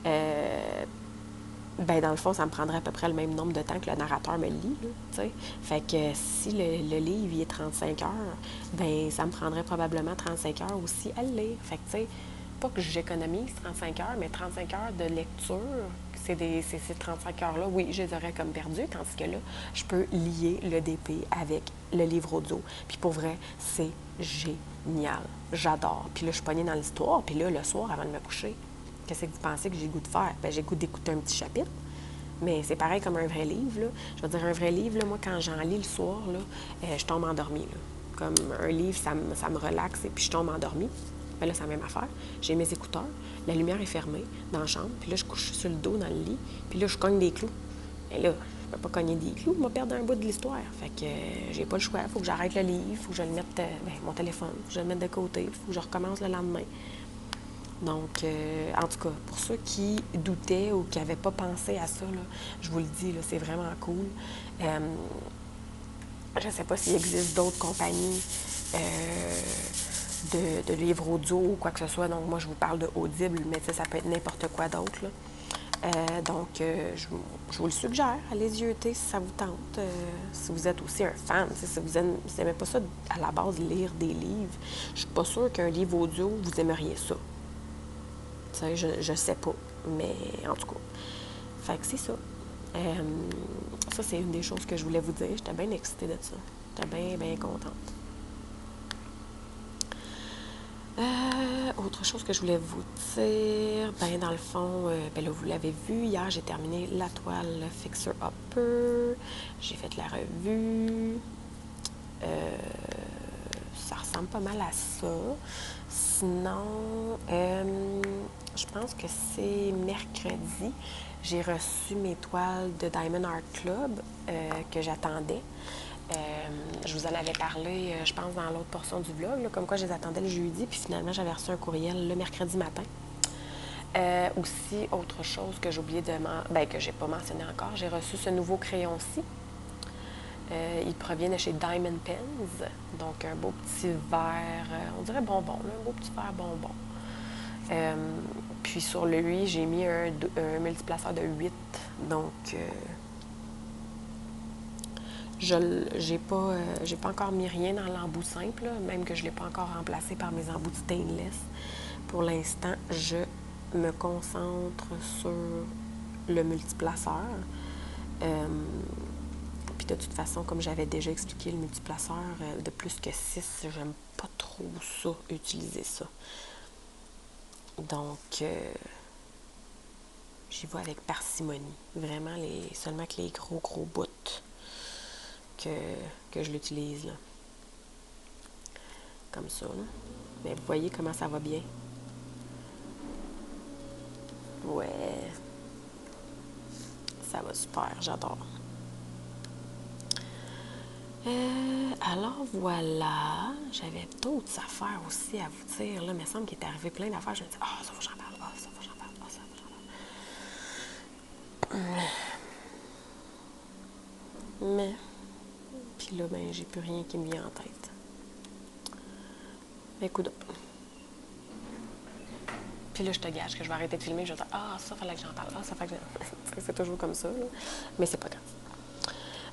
[SPEAKER 1] Ben dans le fond, ça me prendrait à peu près le même nombre de temps que le narrateur me le lit. Là, t'sais. Fait que si le livre il est 35 heures, ben ça me prendrait probablement 35 heures aussi à le lire. Fait que, tu sais, pas que j'économise 35 heures, mais 35 heures de lecture, ces 35 heures-là, oui, je les aurais comme perdues, tandis que là, je peux lier le DP avec le livre audio. Puis pour vrai, c'est génial. J'adore. Puis là, je suis pognée dans l'histoire, puis là, le soir, avant de me coucher, qu'est-ce que vous pensez que j'ai le goût de faire? Ben, j'ai le goût d'écouter un petit chapitre. Mais c'est pareil comme un vrai livre. Là. Je veux dire, un vrai livre, là, moi, quand j'en lis le soir, là, je tombe endormie. Là. Comme un livre, ça me relaxe et puis je tombe endormie. Ben là, c'est la même affaire. J'ai mes écouteurs, la lumière est fermée dans la chambre, puis là, je couche sur le dos dans le lit, puis là, je cogne des clous. Et là, je peux pas cogner des clous, je vais perdre un bout de l'histoire. Fait que j'ai pas le choix. Il faut que j'arrête le livre, il faut que je le mette, mon téléphone, faut que je le mette de côté, il faut que je recommence le lendemain. Donc, en tout cas, pour ceux qui doutaient ou qui n'avaient pas pensé à ça, là, je vous le dis, là, c'est vraiment cool. Je ne sais pas s'il existe d'autres compagnies de livres audio ou quoi que ce soit. Donc, moi, je vous parle de Audible, mais ça peut être n'importe quoi d'autre. Donc, je vous le suggère. Allez-y jeter si ça vous tente. Si vous êtes aussi un fan, si vous n'aimez pas ça à la base, lire des livres, je ne suis pas sûre qu'un livre audio, vous aimeriez ça. Je sais pas, mais en tout cas. Fait que c'est ça. Ça, c'est une des choses que je voulais vous dire. J'étais bien excitée de ça. J'étais bien, bien contente. Autre chose que je voulais vous dire, ben dans le fond, ben là, vous l'avez vu, hier, j'ai terminé la toile Fixer Upper. J'ai fait la revue. Ça ressemble pas mal à ça. Sinon, je pense que c'est mercredi. J'ai reçu mes toiles de Diamond Art Club que j'attendais. Je vous en avais parlé, je pense, dans l'autre portion du vlog, là, comme quoi je les attendais le jeudi, puis finalement, j'avais reçu un courriel le mercredi matin. Aussi, autre chose que j'ai oublié que j'ai pas mentionné encore, j'ai reçu ce nouveau crayon-ci. Il provient de chez Diamond Pens, donc un beau petit verre, on dirait bonbon, là, un beau petit verre bonbon. Puis sur lui, j'ai mis un multiplaceur de 8, donc j'ai pas encore mis rien dans l'embout simple, là, même que je ne l'ai pas encore remplacé par mes embouts stainless. Pour l'instant, je me concentre sur le multiplaceur. Puis de toute façon, comme j'avais déjà expliqué, le multiplaceur de plus que 6, j'aime pas trop ça, utiliser ça. Donc, j'y vais avec parcimonie. Vraiment, seulement que les gros bouts que je l'utilise, là. Comme ça, là. Mais vous voyez comment ça va bien? Ouais. Ça va super, j'adore. Alors voilà, j'avais d'autres affaires aussi à vous dire. Là, il me semble qu'il est arrivé plein d'affaires. Je me dis, ça faut que j'en parle, ça faut que j'en parle, ça faut que j'en parle. Mais, puis là, ben, j'ai plus rien qui me vient en tête. Écoute. Puis là, je te gage que je vais arrêter de filmer. Je vais dire, ça fallait que j'en parle. Ça fallait que c'est toujours comme ça, là. Mais c'est pas grave.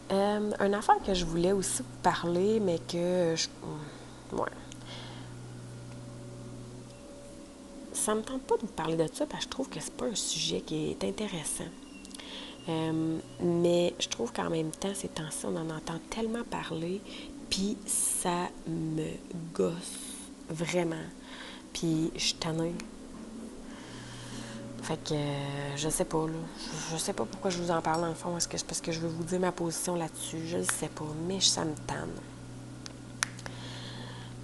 [SPEAKER 1] Une affaire que je voulais aussi vous parler, mais que ouais. Ça me tente pas de vous parler de ça parce que je trouve que c'est pas un sujet qui est intéressant. Mais je trouve qu'en même temps, ces temps-ci, on en entend tellement parler, puis ça me gosse vraiment. Puis je suis tannée. Fait que je sais pas, là. Je sais pas pourquoi je vous en parle dans le fond. Est-ce que c'est parce que je veux vous dire ma position là-dessus? Je le sais pas, mais ça me tanne.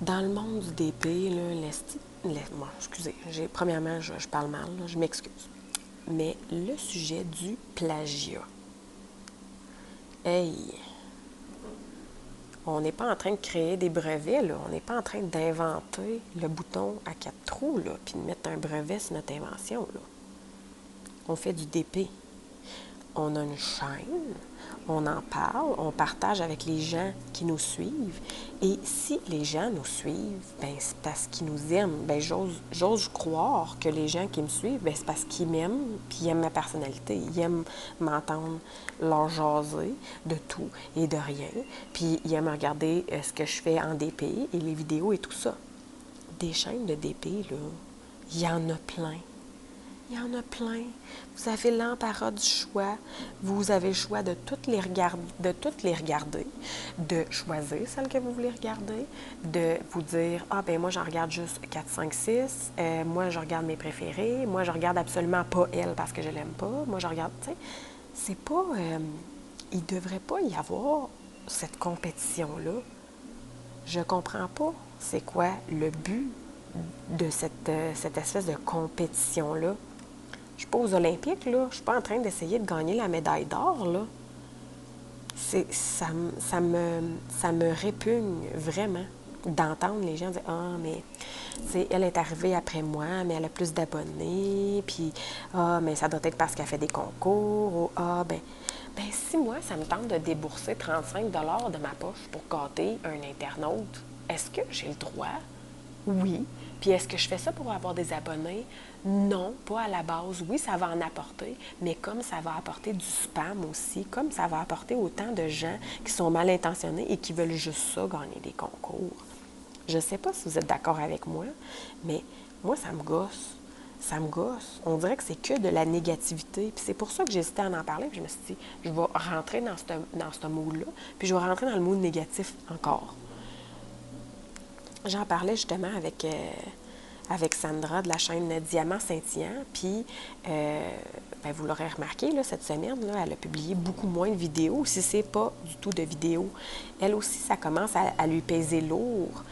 [SPEAKER 1] Dans le monde du DP, là, bon, excusez, premièrement, je parle mal, là, je m'excuse. Mais le sujet du plagiat. Hey! On n'est pas en train de créer des brevets, là. On n'est pas en train d'inventer le bouton à 4 trous, là, puis de mettre un brevet sur notre invention, là. On fait du DP. On a une chaîne, on en parle, on partage avec les gens qui nous suivent. Et si les gens nous suivent, ben c'est parce qu'ils nous aiment. Ben j'ose croire que les gens qui me suivent, ben c'est parce qu'ils m'aiment, puis ils aiment ma personnalité. Ils aiment m'entendre leur jaser de tout et de rien. Puis ils aiment regarder ce que je fais en DP et les vidéos et tout ça. Des chaînes de DP, là, il y en a plein. Il y en a plein. Vous avez l'embarras du choix. Vous avez le choix de toutes les regarder, de choisir celle que vous voulez regarder, de vous dire, moi, j'en regarde juste 4, 5, 6. Moi, je regarde mes préférés. Moi, je regarde absolument pas elle parce que je l'aime pas. Moi, je regarde, tu sais, c'est pas... il devrait pas y avoir cette compétition-là. Je comprends pas c'est quoi le but de cette espèce de compétition-là. Je suis pas aux Olympiques, là. Je suis pas en train d'essayer de gagner la médaille d'or, là. Ça me répugne vraiment d'entendre les gens dire « mais elle est arrivée après moi, mais elle a plus d'abonnés, puis mais ça doit être parce qu'elle fait des concours, ou si moi, ça me tente de débourser 35 $ de ma poche pour gâter un internaute, est-ce que j'ai le droit? Oui. Puis est-ce que je fais ça pour avoir des abonnés? Non, pas à la base. Oui, ça va en apporter, mais comme ça va apporter du spam aussi, comme ça va apporter autant de gens qui sont mal intentionnés et qui veulent juste ça, gagner des concours. Je ne sais pas si vous êtes d'accord avec moi, mais moi, ça me gosse. Ça me gosse. On dirait que c'est que de la négativité. Puis c'est pour ça que j'ai hésité à en parler. Puis je me suis dit, je vais rentrer dans ce mood-là, puis je vais rentrer dans le mood négatif encore. J'en parlais justement avec Sandra de la chaîne Diamant Scintillant, puis vous l'aurez remarqué, là, cette semaine, là, elle a publié beaucoup moins de vidéos, si c'est pas du tout de vidéos. Elle aussi, ça commence à lui peser lourd,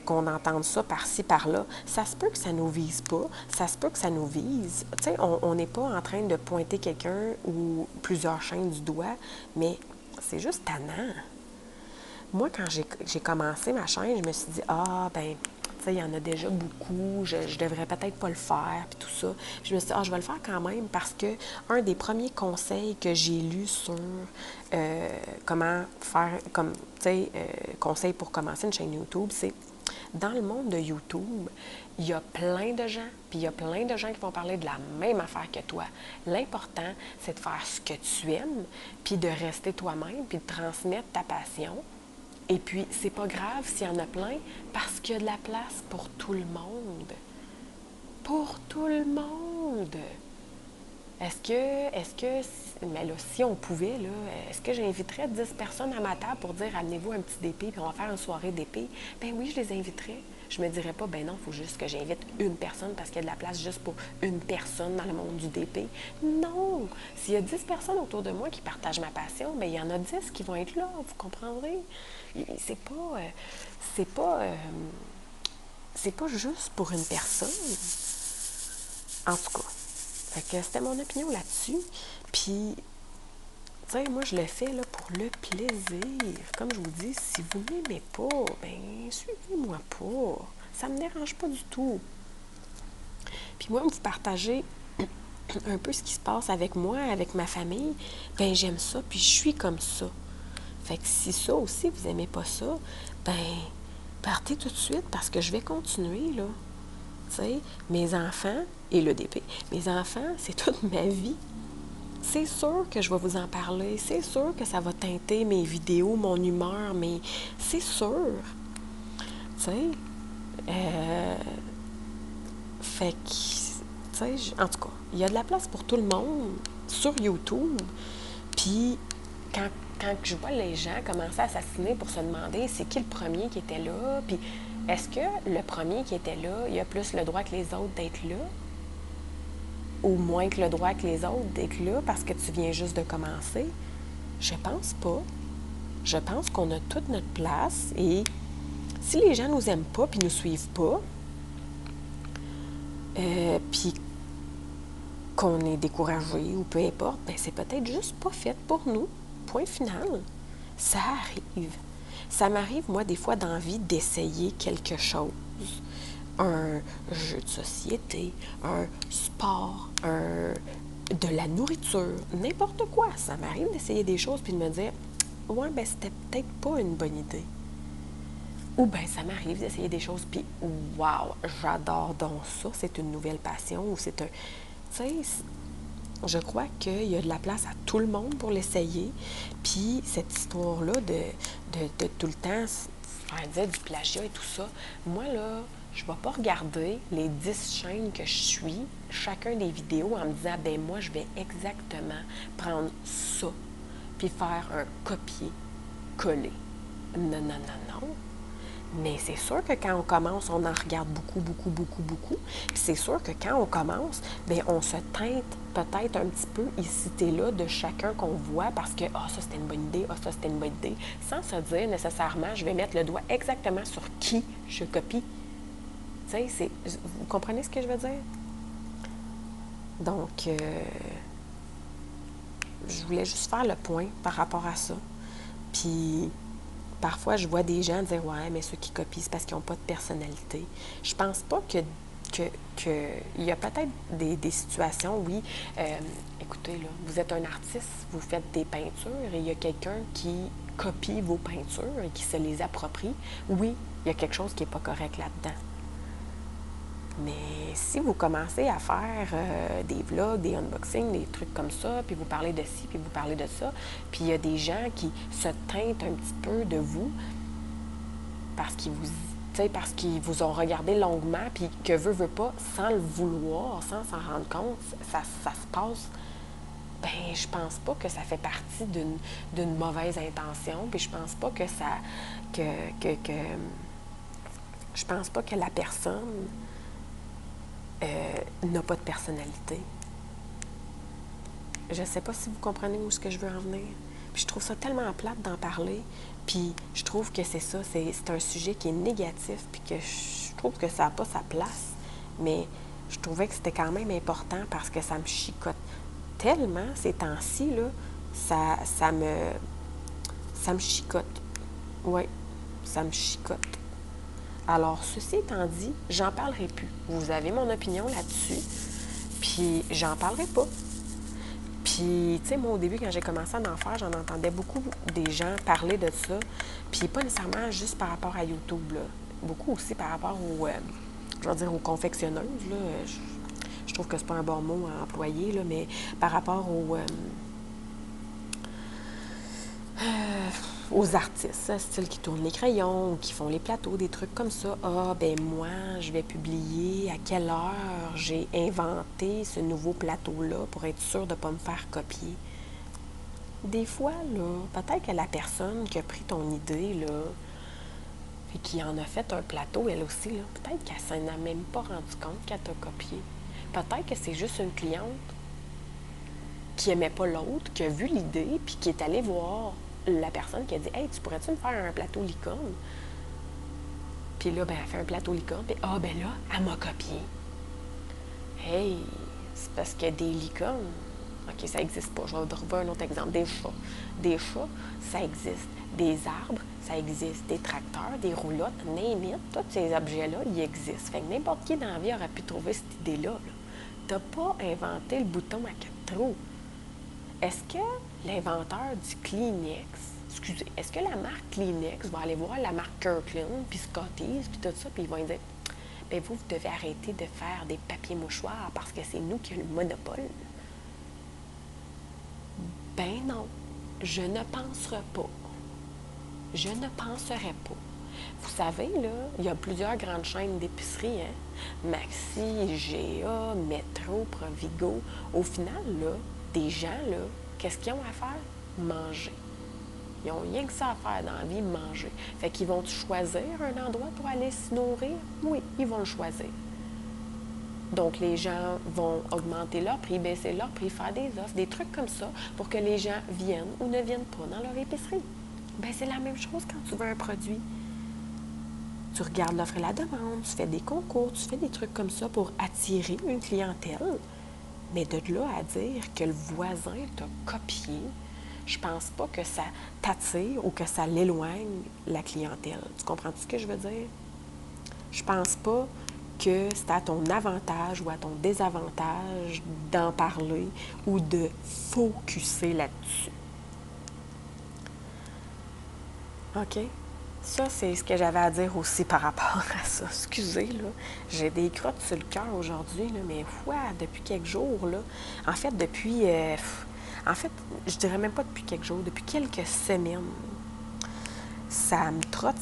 [SPEAKER 1] qu'on entende ça par-ci, par-là. Ça se peut que ça nous vise pas, ça se peut que ça nous vise. Tu sais, on n'est pas en train de pointer quelqu'un ou plusieurs chaînes du doigt, mais c'est juste tannant. Moi, quand j'ai commencé ma chaîne, je me suis dit, tu sais, il y en a déjà beaucoup, je devrais peut-être pas le faire, puis tout ça. Puis je me suis dit, je vais le faire quand même parce que un des premiers conseils que j'ai lus sur comment faire, comme, tu sais, conseils pour commencer une chaîne YouTube, c'est dans le monde de YouTube, il y a plein de gens, puis il y a plein de gens qui vont parler de la même affaire que toi. L'important, c'est de faire ce que tu aimes, puis de rester toi-même, puis de transmettre ta passion. Et puis, c'est pas grave s'il y en a plein, parce qu'il y a de la place pour tout le monde. Pour tout le monde! Mais là, si on pouvait, là, est-ce que j'inviterais 10 personnes à ma table pour dire amenez-vous un petit DP puis on va faire une soirée DP? Ben oui, je les inviterais. Je me dirais pas, ben non, il faut juste que j'invite une personne parce qu'il y a de la place juste pour une personne dans le monde du DP. Non! S'il y a 10 personnes autour de moi qui partagent ma passion, ben il y en a 10 qui vont être là, vous comprendrez? C'est pas. C'est pas. C'est pas juste pour une personne. En tout cas. Fait que c'était mon opinion là-dessus. Puis, tu sais, moi, je le fais là, pour le plaisir. Comme je vous dis, si vous m'aimez pas, ben, suivez-moi pas. Ça me dérange pas du tout. Puis moi, vous partagez un peu ce qui se passe avec moi, avec ma famille, ben j'aime ça, puis je suis comme ça. Fait que si ça aussi, vous aimez pas ça, ben, partez tout de suite parce que je vais continuer, là. Tu sais, mes enfants, et le DP, mes enfants, c'est toute ma vie. C'est sûr que je vais vous en parler. C'est sûr que ça va teinter mes vidéos, mon humeur, mais c'est sûr. Tu sais, fait que, tu sais, en tout cas, il y a de la place pour tout le monde sur YouTube. Puis, quand je vois les gens commencer à s'assassiner pour se demander c'est qui le premier qui était là, puis est-ce que le premier qui était là, il a plus le droit que les autres d'être là? Ou moins que le droit que les autres d'être là parce que tu viens juste de commencer? Je pense pas. Je pense qu'on a toute notre place et si les gens nous aiment pas puis nous suivent pas, puis qu'on est découragé ou peu importe, ben c'est peut-être juste pas fait pour nous. Point final. Ça arrive. Ça m'arrive, moi, des fois, d'envie d'essayer quelque chose. Un jeu de société, un sport, de la nourriture, n'importe quoi. Ça m'arrive d'essayer des choses puis de me dire « Ouais, ben c'était peut-être pas une bonne idée. » Ou bien ça m'arrive d'essayer des choses puis « Wow, j'adore donc ça, c'est une nouvelle passion. » Ou c'est un... Tu sais, je crois qu'il y a de la place à tout le monde pour l'essayer. Puis cette histoire-là de tout le temps faire dire du plagiat et tout ça, moi, là, je ne vais pas regarder les 10 chaînes que je suis, chacun des vidéos, en me disant, ben moi, je vais exactement prendre ça, puis faire un copier-coller. Non, non, non, non. Mais c'est sûr que quand on commence, on en regarde beaucoup, beaucoup, beaucoup, beaucoup. Puis c'est sûr que quand on commence, bien, on se teinte peut-être un petit peu ici et là de chacun qu'on voit parce que ah, ça c'était une bonne idée, ah, ça c'était une bonne idée, sans se dire nécessairement, je vais mettre le doigt exactement sur qui je copie. Tu sais, vous comprenez ce que je veux dire? Donc, je voulais juste faire le point par rapport à ça. Puis, parfois, je vois des gens dire « Ouais, mais ceux qui copient, c'est parce qu'ils n'ont pas de personnalité. » Je pense pas que il y a peut-être des situations, oui, écoutez, là, vous êtes un artiste, vous faites des peintures et il y a quelqu'un qui copie vos peintures et qui se les approprie. Oui, il y a quelque chose qui n'est pas correct là-dedans. Mais si vous commencez à faire des vlogs, des unboxings, des trucs comme ça, puis vous parlez de ci, puis vous parlez de ça, puis il y a des gens qui se teintent un petit peu de vous parce qu'ils vous ont regardé longuement, puis que veut pas, sans le vouloir, sans s'en rendre compte, ça se passe. Ben, je pense pas que ça fait partie d'une mauvaise intention, puis je pense pas que ça... je pense pas que la personne n'a pas de personnalité. Je ne sais pas si vous comprenez où est-ce que je veux en venir. Puis je trouve ça tellement plate d'en parler. Puis je trouve que c'est ça, c'est un sujet qui est négatif, puis que je trouve que ça n'a pas sa place. Mais je trouvais que c'était quand même important parce que ça me chicote tellement ces temps-ci, là, ça me chicote. Oui, ça me chicote. Alors, ceci étant dit, j'en parlerai plus. Vous avez mon opinion là-dessus, puis j'en parlerai pas. Puis, tu sais, moi, au début, quand j'ai commencé à en faire, j'en entendais beaucoup des gens parler de ça, puis pas nécessairement juste par rapport à YouTube, là. Beaucoup aussi par rapport je veux dire, aux confectionneuses, là. Je trouve que c'est pas un bon mot à employer, là, mais par rapport aux artistes, style qui tournent les crayons ou qui font les plateaux, des trucs comme ça. Ah, ben moi, je vais publier à quelle heure j'ai inventé ce nouveau plateau-là pour être sûre de ne pas me faire copier. Des fois, là, peut-être que la personne qui a pris ton idée, là, et qui en a fait un plateau, elle aussi, là, peut-être qu'elle s'en a même pas rendu compte qu'elle t'a copié. Peut-être que c'est juste une cliente qui aimait pas l'autre, qui a vu l'idée, puis qui est allée voir la personne qui a dit « Hey, tu pourrais-tu me faire un plateau licorne? » Puis là, ben, elle fait un plateau licorne, puis ah, ben là, elle m'a copié. Hey, c'est parce qu'il y a des licornes. OK, ça n'existe pas. Je vais trouver un autre exemple. Des chats. Des chats, ça existe. Des arbres, ça existe. Des tracteurs, des roulottes, name it, tous ces objets-là, ils existent. Fait que n'importe qui dans la vie aurait pu trouver cette idée-là. Tu n'as pas inventé le bouton à 4 trous. Est-ce que l'inventeur du Kleenex, est-ce que la marque Kleenex va aller voir la marque Kirkland, puis Scotties, puis tout ça, puis ils vont dire « Bien, vous devez arrêter de faire des papiers mouchoirs parce que c'est nous qui avons le monopole. » Ben non, je ne penserai pas. Je ne penserais pas. Vous savez, là, il y a plusieurs grandes chaînes d'épicerie, hein? Maxi, IGA, Metro, Provigo. Au final, là, des gens, là, qu'est-ce qu'ils ont à faire? Manger. Ils n'ont rien que ça à faire dans la vie, manger. Fait qu'ils vont choisir un endroit pour aller se nourrir? Oui, ils vont le choisir. Donc, les gens vont augmenter leur prix, baisser leur prix, faire des offres, des trucs comme ça pour que les gens viennent ou ne viennent pas dans leur épicerie. Bien, c'est la même chose quand tu veux un produit. Tu regardes l'offre et la demande, tu fais des concours, tu fais des trucs comme ça pour attirer une clientèle. Mais de là à dire que le voisin t'a copié, je pense pas que ça t'attire ou que ça l'éloigne la clientèle. Tu comprends ce que je veux dire? Je pense pas que c'est à ton avantage ou à ton désavantage d'en parler ou de focusser là-dessus. OK? Ça, c'est ce que j'avais à dire aussi par rapport à ça. Excusez, là, j'ai des crottes sur le cœur aujourd'hui, là, mais depuis quelques jours, là, en fait, je dirais même pas depuis quelques jours, depuis quelques semaines, ça me trotte.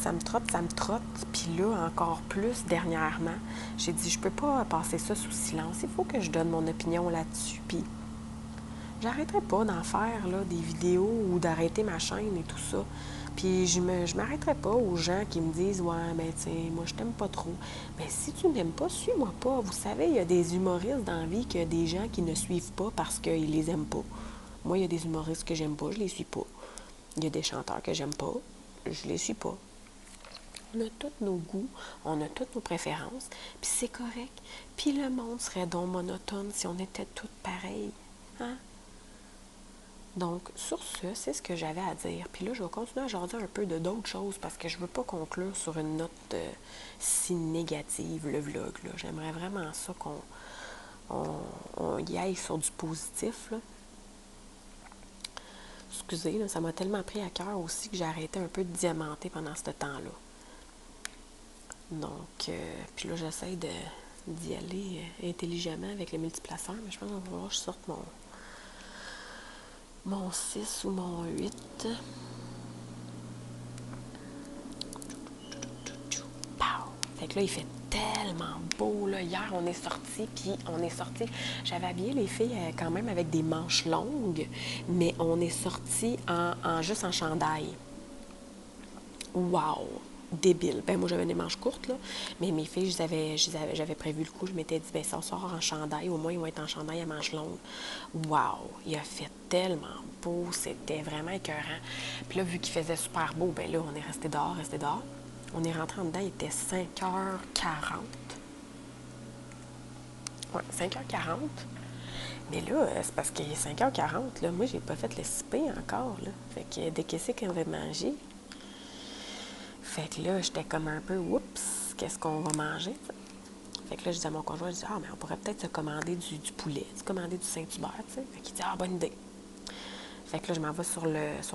[SPEAKER 1] Puis là, encore plus dernièrement, j'ai dit, je peux pas passer ça sous silence. Il faut que je donne mon opinion là-dessus. Puis j'arrêterai pas d'en faire là, des vidéos ou d'arrêter ma chaîne et tout ça. Puis je m'arrêterai pas aux gens qui me disent « Ouais, mais tu sais, moi je t'aime pas trop. » Mais si tu m'aimes pas, suis-moi pas. Vous savez, il y a des humoristes dans la vie qu'il y a des gens qui ne suivent pas parce qu'ils les aiment pas. Moi, il y a des humoristes que j'aime pas, je les suis pas. Il y a des chanteurs que j'aime pas, je les suis pas. On a tous nos goûts, on a toutes nos préférences, puis c'est correct. Puis le monde serait donc monotone si on était toutes pareilles. Hein? Donc, sur ce, c'est ce que j'avais à dire. Puis là, je vais continuer à jaser un peu de d'autres choses parce que je ne veux pas conclure sur une note si négative, le vlog. Là. J'aimerais vraiment ça qu'on y aille sur du positif. Là. Excusez, là, ça m'a tellement pris à cœur aussi que j'ai arrêté un peu de diamanter pendant ce temps-là. Donc, puis là, j'essaie d'y aller intelligemment avec les multiplaceurs, mais je pense qu'il va falloir que je sorte mon 6 ou mon 8. Fait que là, il fait tellement beau. Là. Hier, on est sorti. J'avais habillé les filles quand même avec des manches longues, mais on est sorti juste en chandail. Wow! Débile. Ben moi, j'avais des manches courtes, là, mais mes filles, j'avais prévu le coup. Je m'étais dit, ben ça sort en chandail. Au moins, ils vont être en chandail à manches longues. Wow! Il a fait tellement beau. C'était vraiment écœurant. Puis là, vu qu'il faisait super beau, ben là, on est resté dehors. On est rentré en dedans, il était 5h40. Ouais, 5h40. Mais là, c'est parce qu'il est 5h40, là. Moi, j'ai pas fait le souper encore, là. Fait que dès qu'est-ce qu'on va manger? Fait que là, j'étais comme un peu, oups, qu'est-ce qu'on va manger? T'sais? Fait que là, je dis à mon conjoint, je dis, mais on pourrait peut-être se commander du poulet, se commander du Saint-Hubert, tu sais. Fait qu'il dit, bonne idée. Fait que là, je m'en vais sur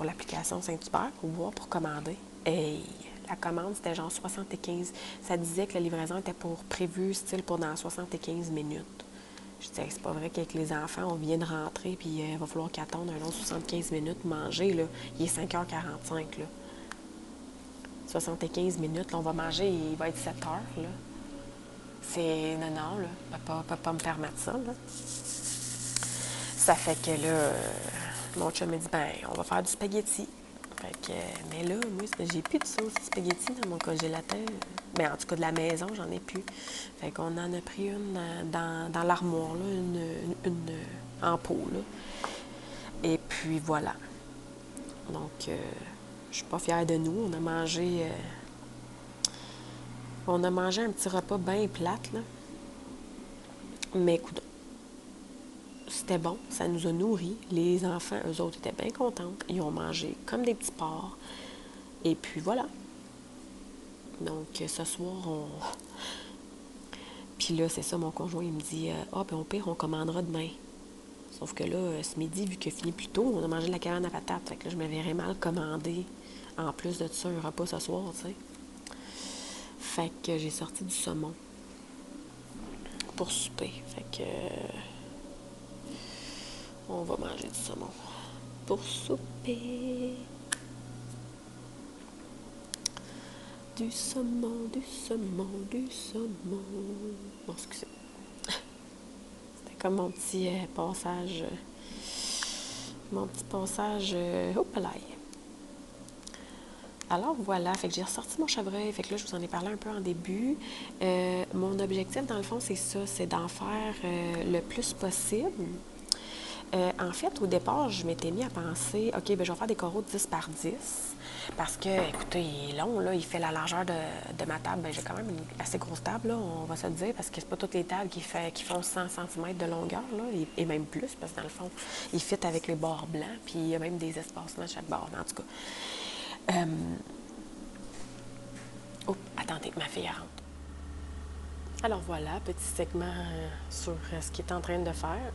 [SPEAKER 1] l'application Saint-Hubert pour commander. Hey! La commande, c'était genre 75. Ça disait que la livraison était prévue, style, pour dans 75 minutes. Je disais, c'est pas vrai qu'avec les enfants, on vient de rentrer, puis il va falloir qu'ils attendent un long 75 minutes manger, là. Il est 5h45, là. 75 minutes. Là, on va manger, il va être 7 heures. Là. C'est... Non, là. Peut pas me permettre ça, là. Ça fait que là, mon chum m'a dit, ben, on va faire du spaghetti. Fait que, mais là, moi, j'ai plus de sauce spaghetti dans mon congélateur. Ben, en tout cas, de la maison, j'en ai plus. Fait qu'on en a pris une dans l'armoire, là, une en pot, là. Et puis, voilà. Donc, je suis pas fière de nous. On a mangé un petit repas bien plate, là. Mais écoute, c'était bon, ça nous a nourris. Les enfants, eux autres, étaient bien contents. Ils ont mangé comme des petits porcs. Et puis voilà. Donc, ce soir, Puis là, c'est ça, mon conjoint, il me dit « Ah, ben au pire, on commandera demain. » Sauf que là, ce midi, vu qu'il a fini plus tôt, on a mangé de la cabane à patates. Fait que là, je me verrais mal commander, en plus de ça, un repas ce soir, tu sais. Fait que j'ai sorti du saumon pour souper. Fait que... on va manger du saumon pour souper. Du saumon, du saumon, du saumon. Bon, excusez. C'était comme mon petit passage. Mon petit passage. Hop là. Alors voilà, fait que j'ai ressorti mon chevreuil. Fait que là, je vous en ai parlé un peu en début. Mon objectif, dans le fond, c'est ça, c'est d'en faire le plus possible. En fait, au départ, je m'étais mis à penser, OK, ben je vais faire des carreaux de 10 par 10 parce que, écoutez, il est long, là, il fait la largeur de ma table. Ben, j'ai quand même une assez grosse table, là, on va se le dire, parce que c'est pas toutes les tables qui font 100 cm de longueur, là, et même plus, parce que dans le fond, il fit avec les bords blancs, puis il y a même des espacements de chaque bord, en tout cas. Oh, attendez, ma fille rentre. Alors voilà, petit segment sur ce qu'il est en train de faire.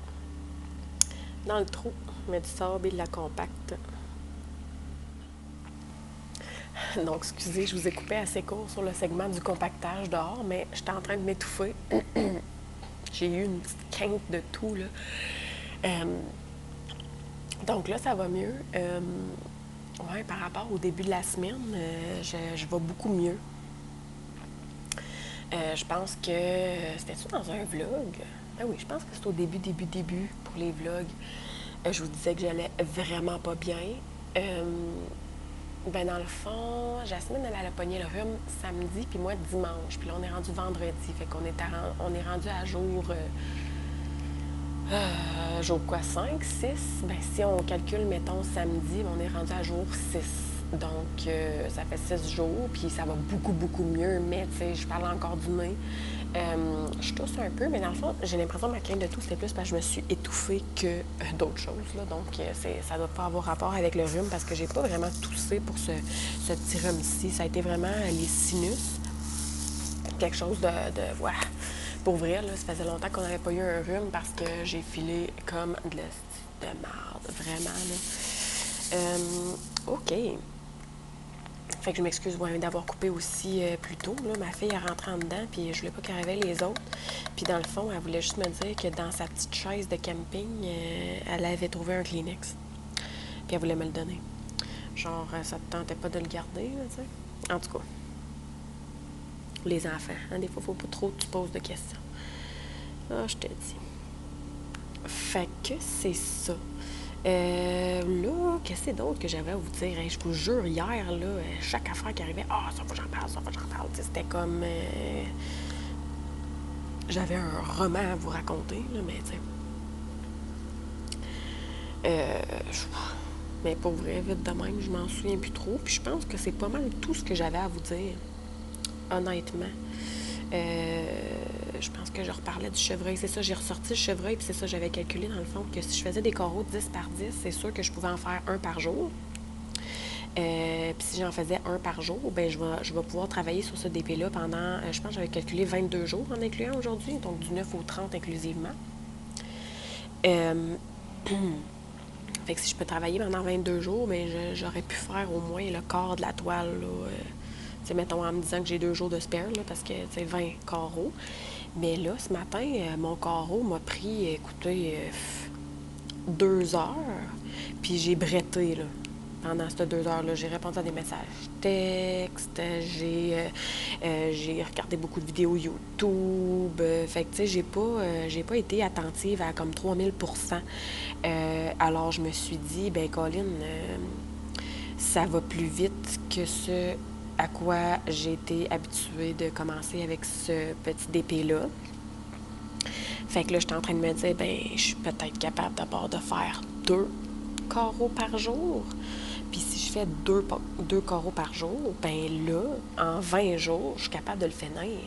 [SPEAKER 1] Dans le trou, met du sable et de la compacte. Donc, excusez, je vous ai coupé assez court sur le segment du compactage dehors, mais j'étais en train de m'étouffer. J'ai eu une petite quinte de tout, là. Donc là, ça va mieux. Ouais, par rapport au début de la semaine, je vais beaucoup mieux. Je pense que... C'était-tu dans un vlog? Ah oui, je pense que c'est au début pour les vlogs. Je vous disais que j'allais vraiment pas bien. Ben dans le fond, Jasmine, elle a pogné le rhume samedi, puis moi dimanche. Puis là, on est rendu vendredi. Fait qu'on on est rendu à jour quoi, 5, 6? Ben si on calcule, mettons, samedi, on est rendu à jour 6. Donc, ça fait 6 jours, puis ça va beaucoup, beaucoup mieux. Mais, tu sais, je parle encore du nez. Je tousse un peu, mais dans le fond, j'ai l'impression que ma crainte de tout, c'était plus parce que je me suis étouffée que d'autres choses. Là. Donc, ça ne doit pas avoir rapport avec le rhume parce que j'ai pas vraiment toussé pour ce petit rhume-ci. Ça a été vraiment les sinus. Quelque chose de voilà. Pour vrai, là, ça faisait longtemps qu'on n'avait pas eu un rhume parce que j'ai filé comme de marde, vraiment. Là. OK. Fait que je m'excuse d'avoir coupé aussi plus tôt. Là. Ma fille est rentrée en dedans, puis je voulais pas qu'elle réveille les autres. Puis dans le fond, elle voulait juste me dire que dans sa petite chaise de camping, elle avait trouvé un Kleenex. Puis elle voulait me le donner. Genre, ça te tentait pas de le garder, là, tu sais. En tout cas, les enfants, hein, des fois, faut pas trop que tu poses de questions. Ah, je te dis. Fait que c'est ça. Là, qu'est-ce que c'est d'autre que j'avais à vous dire? Je vous jure, hier, là, chaque affaire qui arrivait, ça faut que j'en parle, ça faut que j'en parle. C'était comme... j'avais un roman à vous raconter, là, mais tu sais... mais pour vrai, vite de même, je m'en souviens plus trop. Puis je pense que c'est pas mal tout ce que j'avais à vous dire, honnêtement. Je pense que je reparlais du chevreuil. C'est ça, j'ai ressorti le chevreuil, puis c'est ça, j'avais calculé dans le fond que si je faisais des carreaux de 10 par 10, c'est sûr que je pouvais en faire un par jour. Puis si j'en faisais un par jour, ben je vais pouvoir travailler sur ce DP-là pendant, je pense que j'avais calculé 22 jours en incluant aujourd'hui, donc du 9 au 30 inclusivement. Fait que si je peux travailler pendant 22 jours, ben j'aurais pu faire au moins le quart de la toile, là. Mettons en me disant que j'ai 2 jours de spare, là, parce que c'est 20 carreaux. Mais là, ce matin, mon carreau m'a pris, écoutez, 2 heures, puis j'ai bretté, là. pendant ces 2 heures-là. J'ai répondu à des messages textes, j'ai regardé beaucoup de vidéos YouTube. Fait que, tu sais, j'ai pas été attentive à comme 3000%. Alors, je me suis dit, ben Colin, ça va plus vite que ce à quoi j'ai été habituée de commencer avec ce petit DP-là. Fait que là, j'étais en train de me dire, ben, je suis peut-être capable d'abord de faire 2 carreaux par jour. Puis si je fais deux carreaux par jour, ben là, en 20 jours, je suis capable de le finir.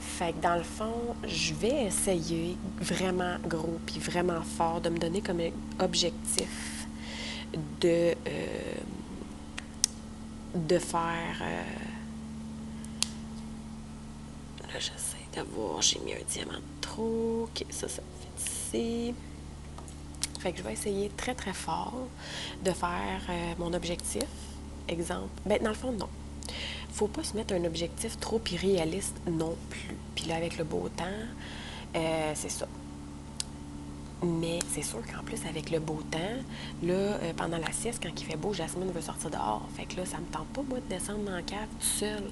[SPEAKER 1] Fait que dans le fond, je vais essayer vraiment gros puis vraiment fort de me donner comme objectif de, de faire... là, j'essaie de voir, j'ai mis un diamant de trop. OK, ça me fait ici. Fait que je vais essayer très, très fort de faire mon objectif. Exemple, ben dans le fond, non. Faut pas se mettre un objectif trop irréaliste non plus. Puis là, avec le beau temps, c'est ça. Mais c'est sûr qu'en plus, avec le beau temps, là, pendant la sieste, quand il fait beau, Jasmine veut sortir dehors. Fait que là, ça me tente pas, moi, de descendre dans la cave tout seul.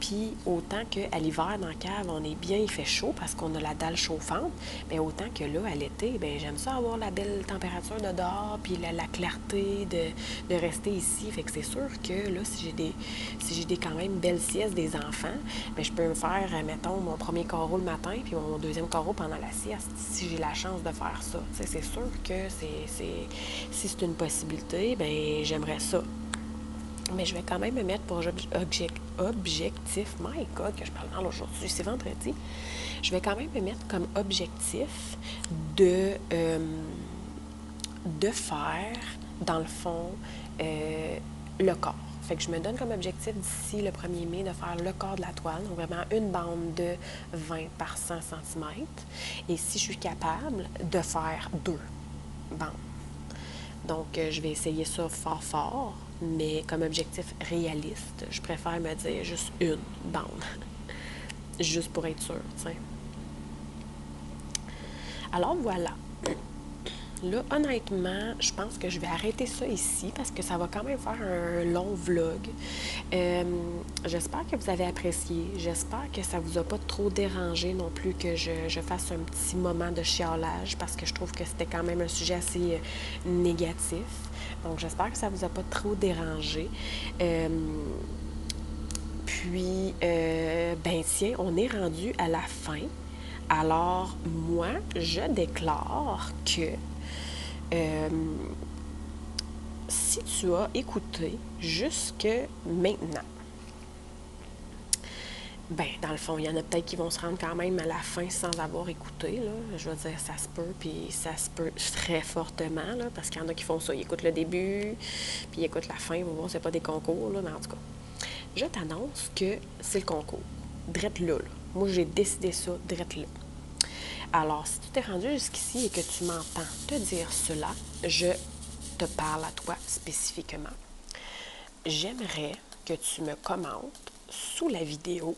[SPEAKER 1] Puis autant qu'à l'hiver, dans la cave, on est bien, il fait chaud parce qu'on a la dalle chauffante. Mais autant que là, à l'été, ben j'aime ça avoir la belle température de dehors, puis la clarté de rester ici. Fait que c'est sûr que là, si j'ai des quand même belles siestes des enfants, ben je peux me faire, mettons, mon premier carreau le matin, puis mon deuxième carreau pendant la sieste, si j'ai la chance de faire ça. C'est sûr que si c'est une possibilité, ben j'aimerais ça. Mais je vais quand même me mettre pour objectif, my God, que je parle mal aujourd'hui, c'est vendredi. Je vais quand même me mettre comme objectif de faire, dans le fond, le corps. Fait que je me donne comme objectif d'ici le 1er mai de faire le corps de la toile, donc vraiment une bande de 20 par 100 cm. Et si je suis capable de faire 2 bandes. Donc, je vais essayer ça fort, fort, mais comme objectif réaliste, je préfère me dire juste une bande. Juste pour être sûre, tu sais. Alors, voilà. Là, honnêtement, je pense que je vais arrêter ça ici parce que ça va quand même faire un long vlog. J'espère que vous avez apprécié. J'espère que ça vous a pas trop dérangé non plus que je fasse un petit moment de chialage parce que je trouve que c'était quand même un sujet assez négatif. Donc, j'espère que ça vous a pas trop dérangé. Puis, ben tiens, on est rendu à la fin. Alors, moi, je déclare que si tu as écouté jusque maintenant, ben dans le fond, il y en a peut-être qui vont se rendre quand même à la fin sans avoir écouté, là. Je veux dire, ça se peut, puis ça se peut très fortement, là, parce qu'il y en a qui font ça. Ils écoutent le début, puis ils écoutent la fin. Bon, c'est pas des concours, là, mais en tout cas. Je t'annonce que c'est le concours. Drette là, là. Moi, j'ai décidé ça, drette là. Alors, si tu t'es rendu jusqu'ici et que tu m'entends te dire cela, je te parle à toi spécifiquement. J'aimerais que tu me commentes sous la vidéo.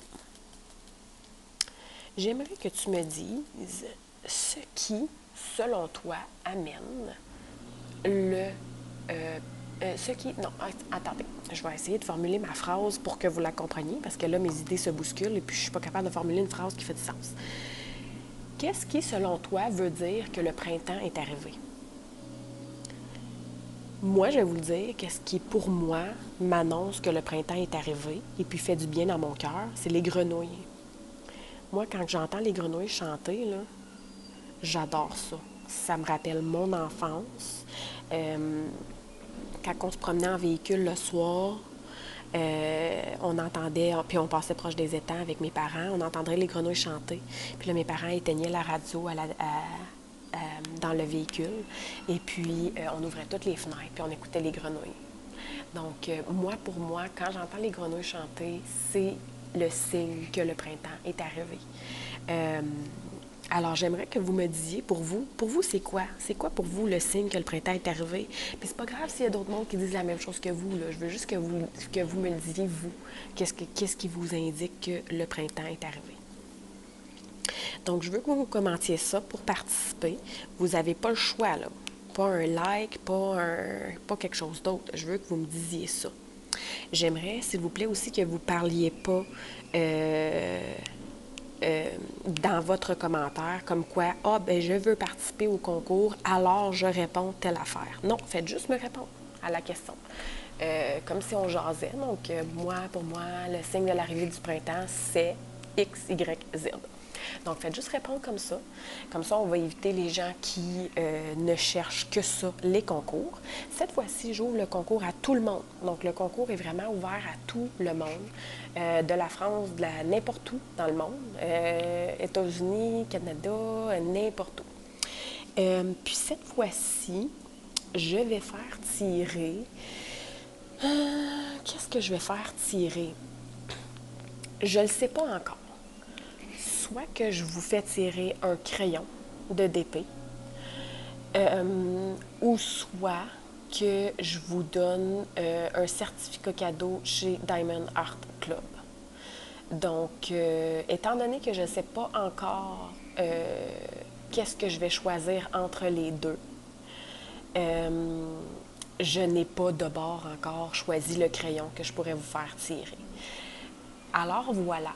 [SPEAKER 1] J'aimerais que tu me dises ce qui, selon toi, amène ce qui... Non, attendez. Je vais essayer de formuler ma phrase pour que vous la compreniez, parce que là, mes idées se bousculent et puis je ne suis pas capable de formuler une phrase qui fait du sens. Qu'est-ce qui, selon toi, veut dire que le printemps est arrivé? Moi, je vais vous le dire, qu'est-ce qui, pour moi, m'annonce que le printemps est arrivé et puis fait du bien dans mon cœur, c'est les grenouilles. Moi, quand j'entends les grenouilles chanter, là, j'adore ça. Ça me rappelle mon enfance. Quand on se promenait en véhicule le soir, on entendait, puis on passait proche des étangs avec mes parents, on entendrait les grenouilles chanter. Puis là, mes parents éteignaient la radio dans le véhicule. Et puis, on ouvrait toutes les fenêtres, puis on écoutait les grenouilles. Donc, pour moi, quand j'entends les grenouilles chanter, c'est le signe que le printemps est arrivé. Alors, j'aimerais que vous me disiez, pour vous, c'est quoi? C'est quoi pour vous le signe que le printemps est arrivé? Puis c'est pas grave s'il y a d'autres mondes qui disent la même chose que vous, là. Je veux juste que vous me le disiez, vous. Qu'est-ce qui vous indique que le printemps est arrivé? Donc, je veux que vous commentiez ça pour participer. Vous n'avez pas le choix, là. pas un like, pas quelque chose d'autre. Je veux que vous me disiez ça. J'aimerais, s'il vous plaît, aussi que vous ne parliez pas dans votre commentaire comme quoi, ah, ben je veux participer au concours, alors je réponds telle affaire. Non, faites juste me répondre à la question. Comme si on jasait. Donc, pour moi, le signe de l'arrivée du printemps, c'est X, Y, Z. Donc, faites juste répondre comme ça. Comme ça, on va éviter les gens qui ne cherchent que ça, les concours. Cette fois-ci, j'ouvre le concours à tout le monde. Donc, le concours est vraiment ouvert à tout le monde, de la France, de n'importe où dans le monde, États-Unis, Canada, n'importe où. Puis cette fois-ci, je vais faire tirer... qu'est-ce que je vais faire tirer? Je ne le sais pas encore. Soit que je vous fais tirer un crayon de DP, ou soit que je vous donne un certificat cadeau chez Diamond Art Club. Donc, étant donné que je ne sais pas encore qu'est-ce que je vais choisir entre les deux, je n'ai pas de bord encore choisi le crayon que je pourrais vous faire tirer. Alors voilà.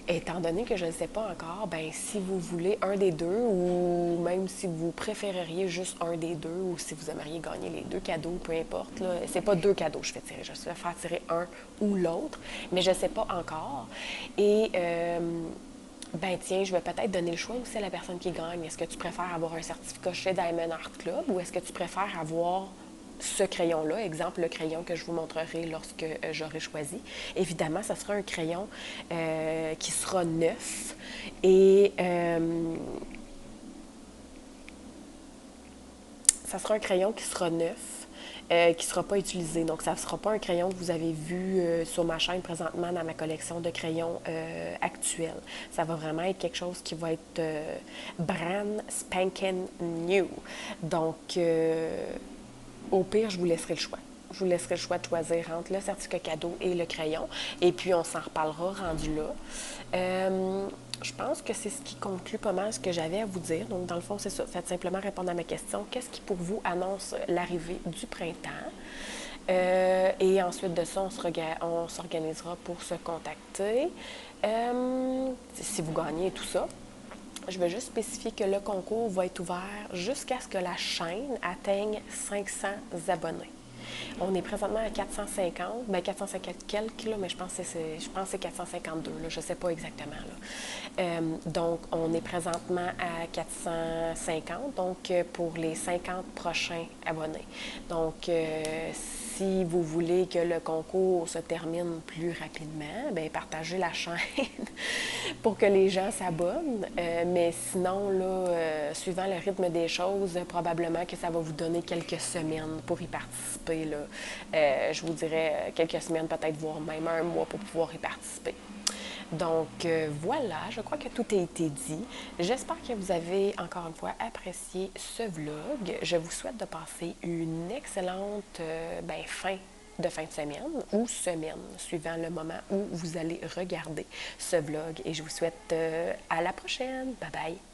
[SPEAKER 1] Étant donné que je ne sais pas encore, ben si vous voulez un des deux, ou même si vous préféreriez juste un des deux, ou si vous aimeriez gagner les deux cadeaux, peu importe, là, c'est pas deux cadeaux que je fais tirer, je vais faire tirer un ou l'autre, mais je ne sais pas encore. Et ben tiens, je vais peut-être donner le choix aussi à la personne qui gagne. Est-ce que tu préfères avoir un certificat chez Diamond Art Club, ou est-ce que tu préfères avoir ce crayon-là, exemple le crayon que je vous montrerai lorsque j'aurai choisi. Évidemment, ça sera un crayon qui sera neuf et ça sera un crayon qui sera neuf, qui ne sera pas utilisé. Donc, ça ne sera pas un crayon que vous avez vu sur ma chaîne présentement dans ma collection de crayons actuelle. Ça va vraiment être quelque chose qui va être brand spanking new. Donc, au pire, je vous laisserai le choix. Je vous laisserai le choix de choisir entre le certificat cadeau et le crayon. Et puis, on s'en reparlera rendu là. Je pense que c'est ce qui conclut pas mal ce que j'avais à vous dire. Donc, dans le fond, c'est ça. Faites simplement répondre à ma question. Qu'est-ce qui, pour vous, annonce l'arrivée du printemps? Et ensuite de ça, on s'organisera pour se contacter. Si vous gagnez tout ça. Je vais juste spécifier que le concours va être ouvert jusqu'à ce que la chaîne atteigne 500 abonnés. On est présentement à 450, bien 450 quelques, là, mais je pense que c'est 452, là, je ne sais pas exactement. Là. Donc, on est présentement à 450, donc pour les 50 prochains abonnés. Donc, si vous voulez que le concours se termine plus rapidement, bien, partagez la chaîne pour que les gens s'abonnent. Mais sinon, là, suivant le rythme des choses, probablement que ça va vous donner quelques semaines pour y participer. Là. Je vous dirais quelques semaines, peut-être voire même un mois pour pouvoir y participer. Donc voilà, je crois que tout a été dit. J'espère que vous avez encore une fois apprécié ce vlog. Je vous souhaite de passer une excellente fin de semaine ou semaine, suivant le moment où vous allez regarder ce vlog. Et je vous souhaite à la prochaine. Bye bye!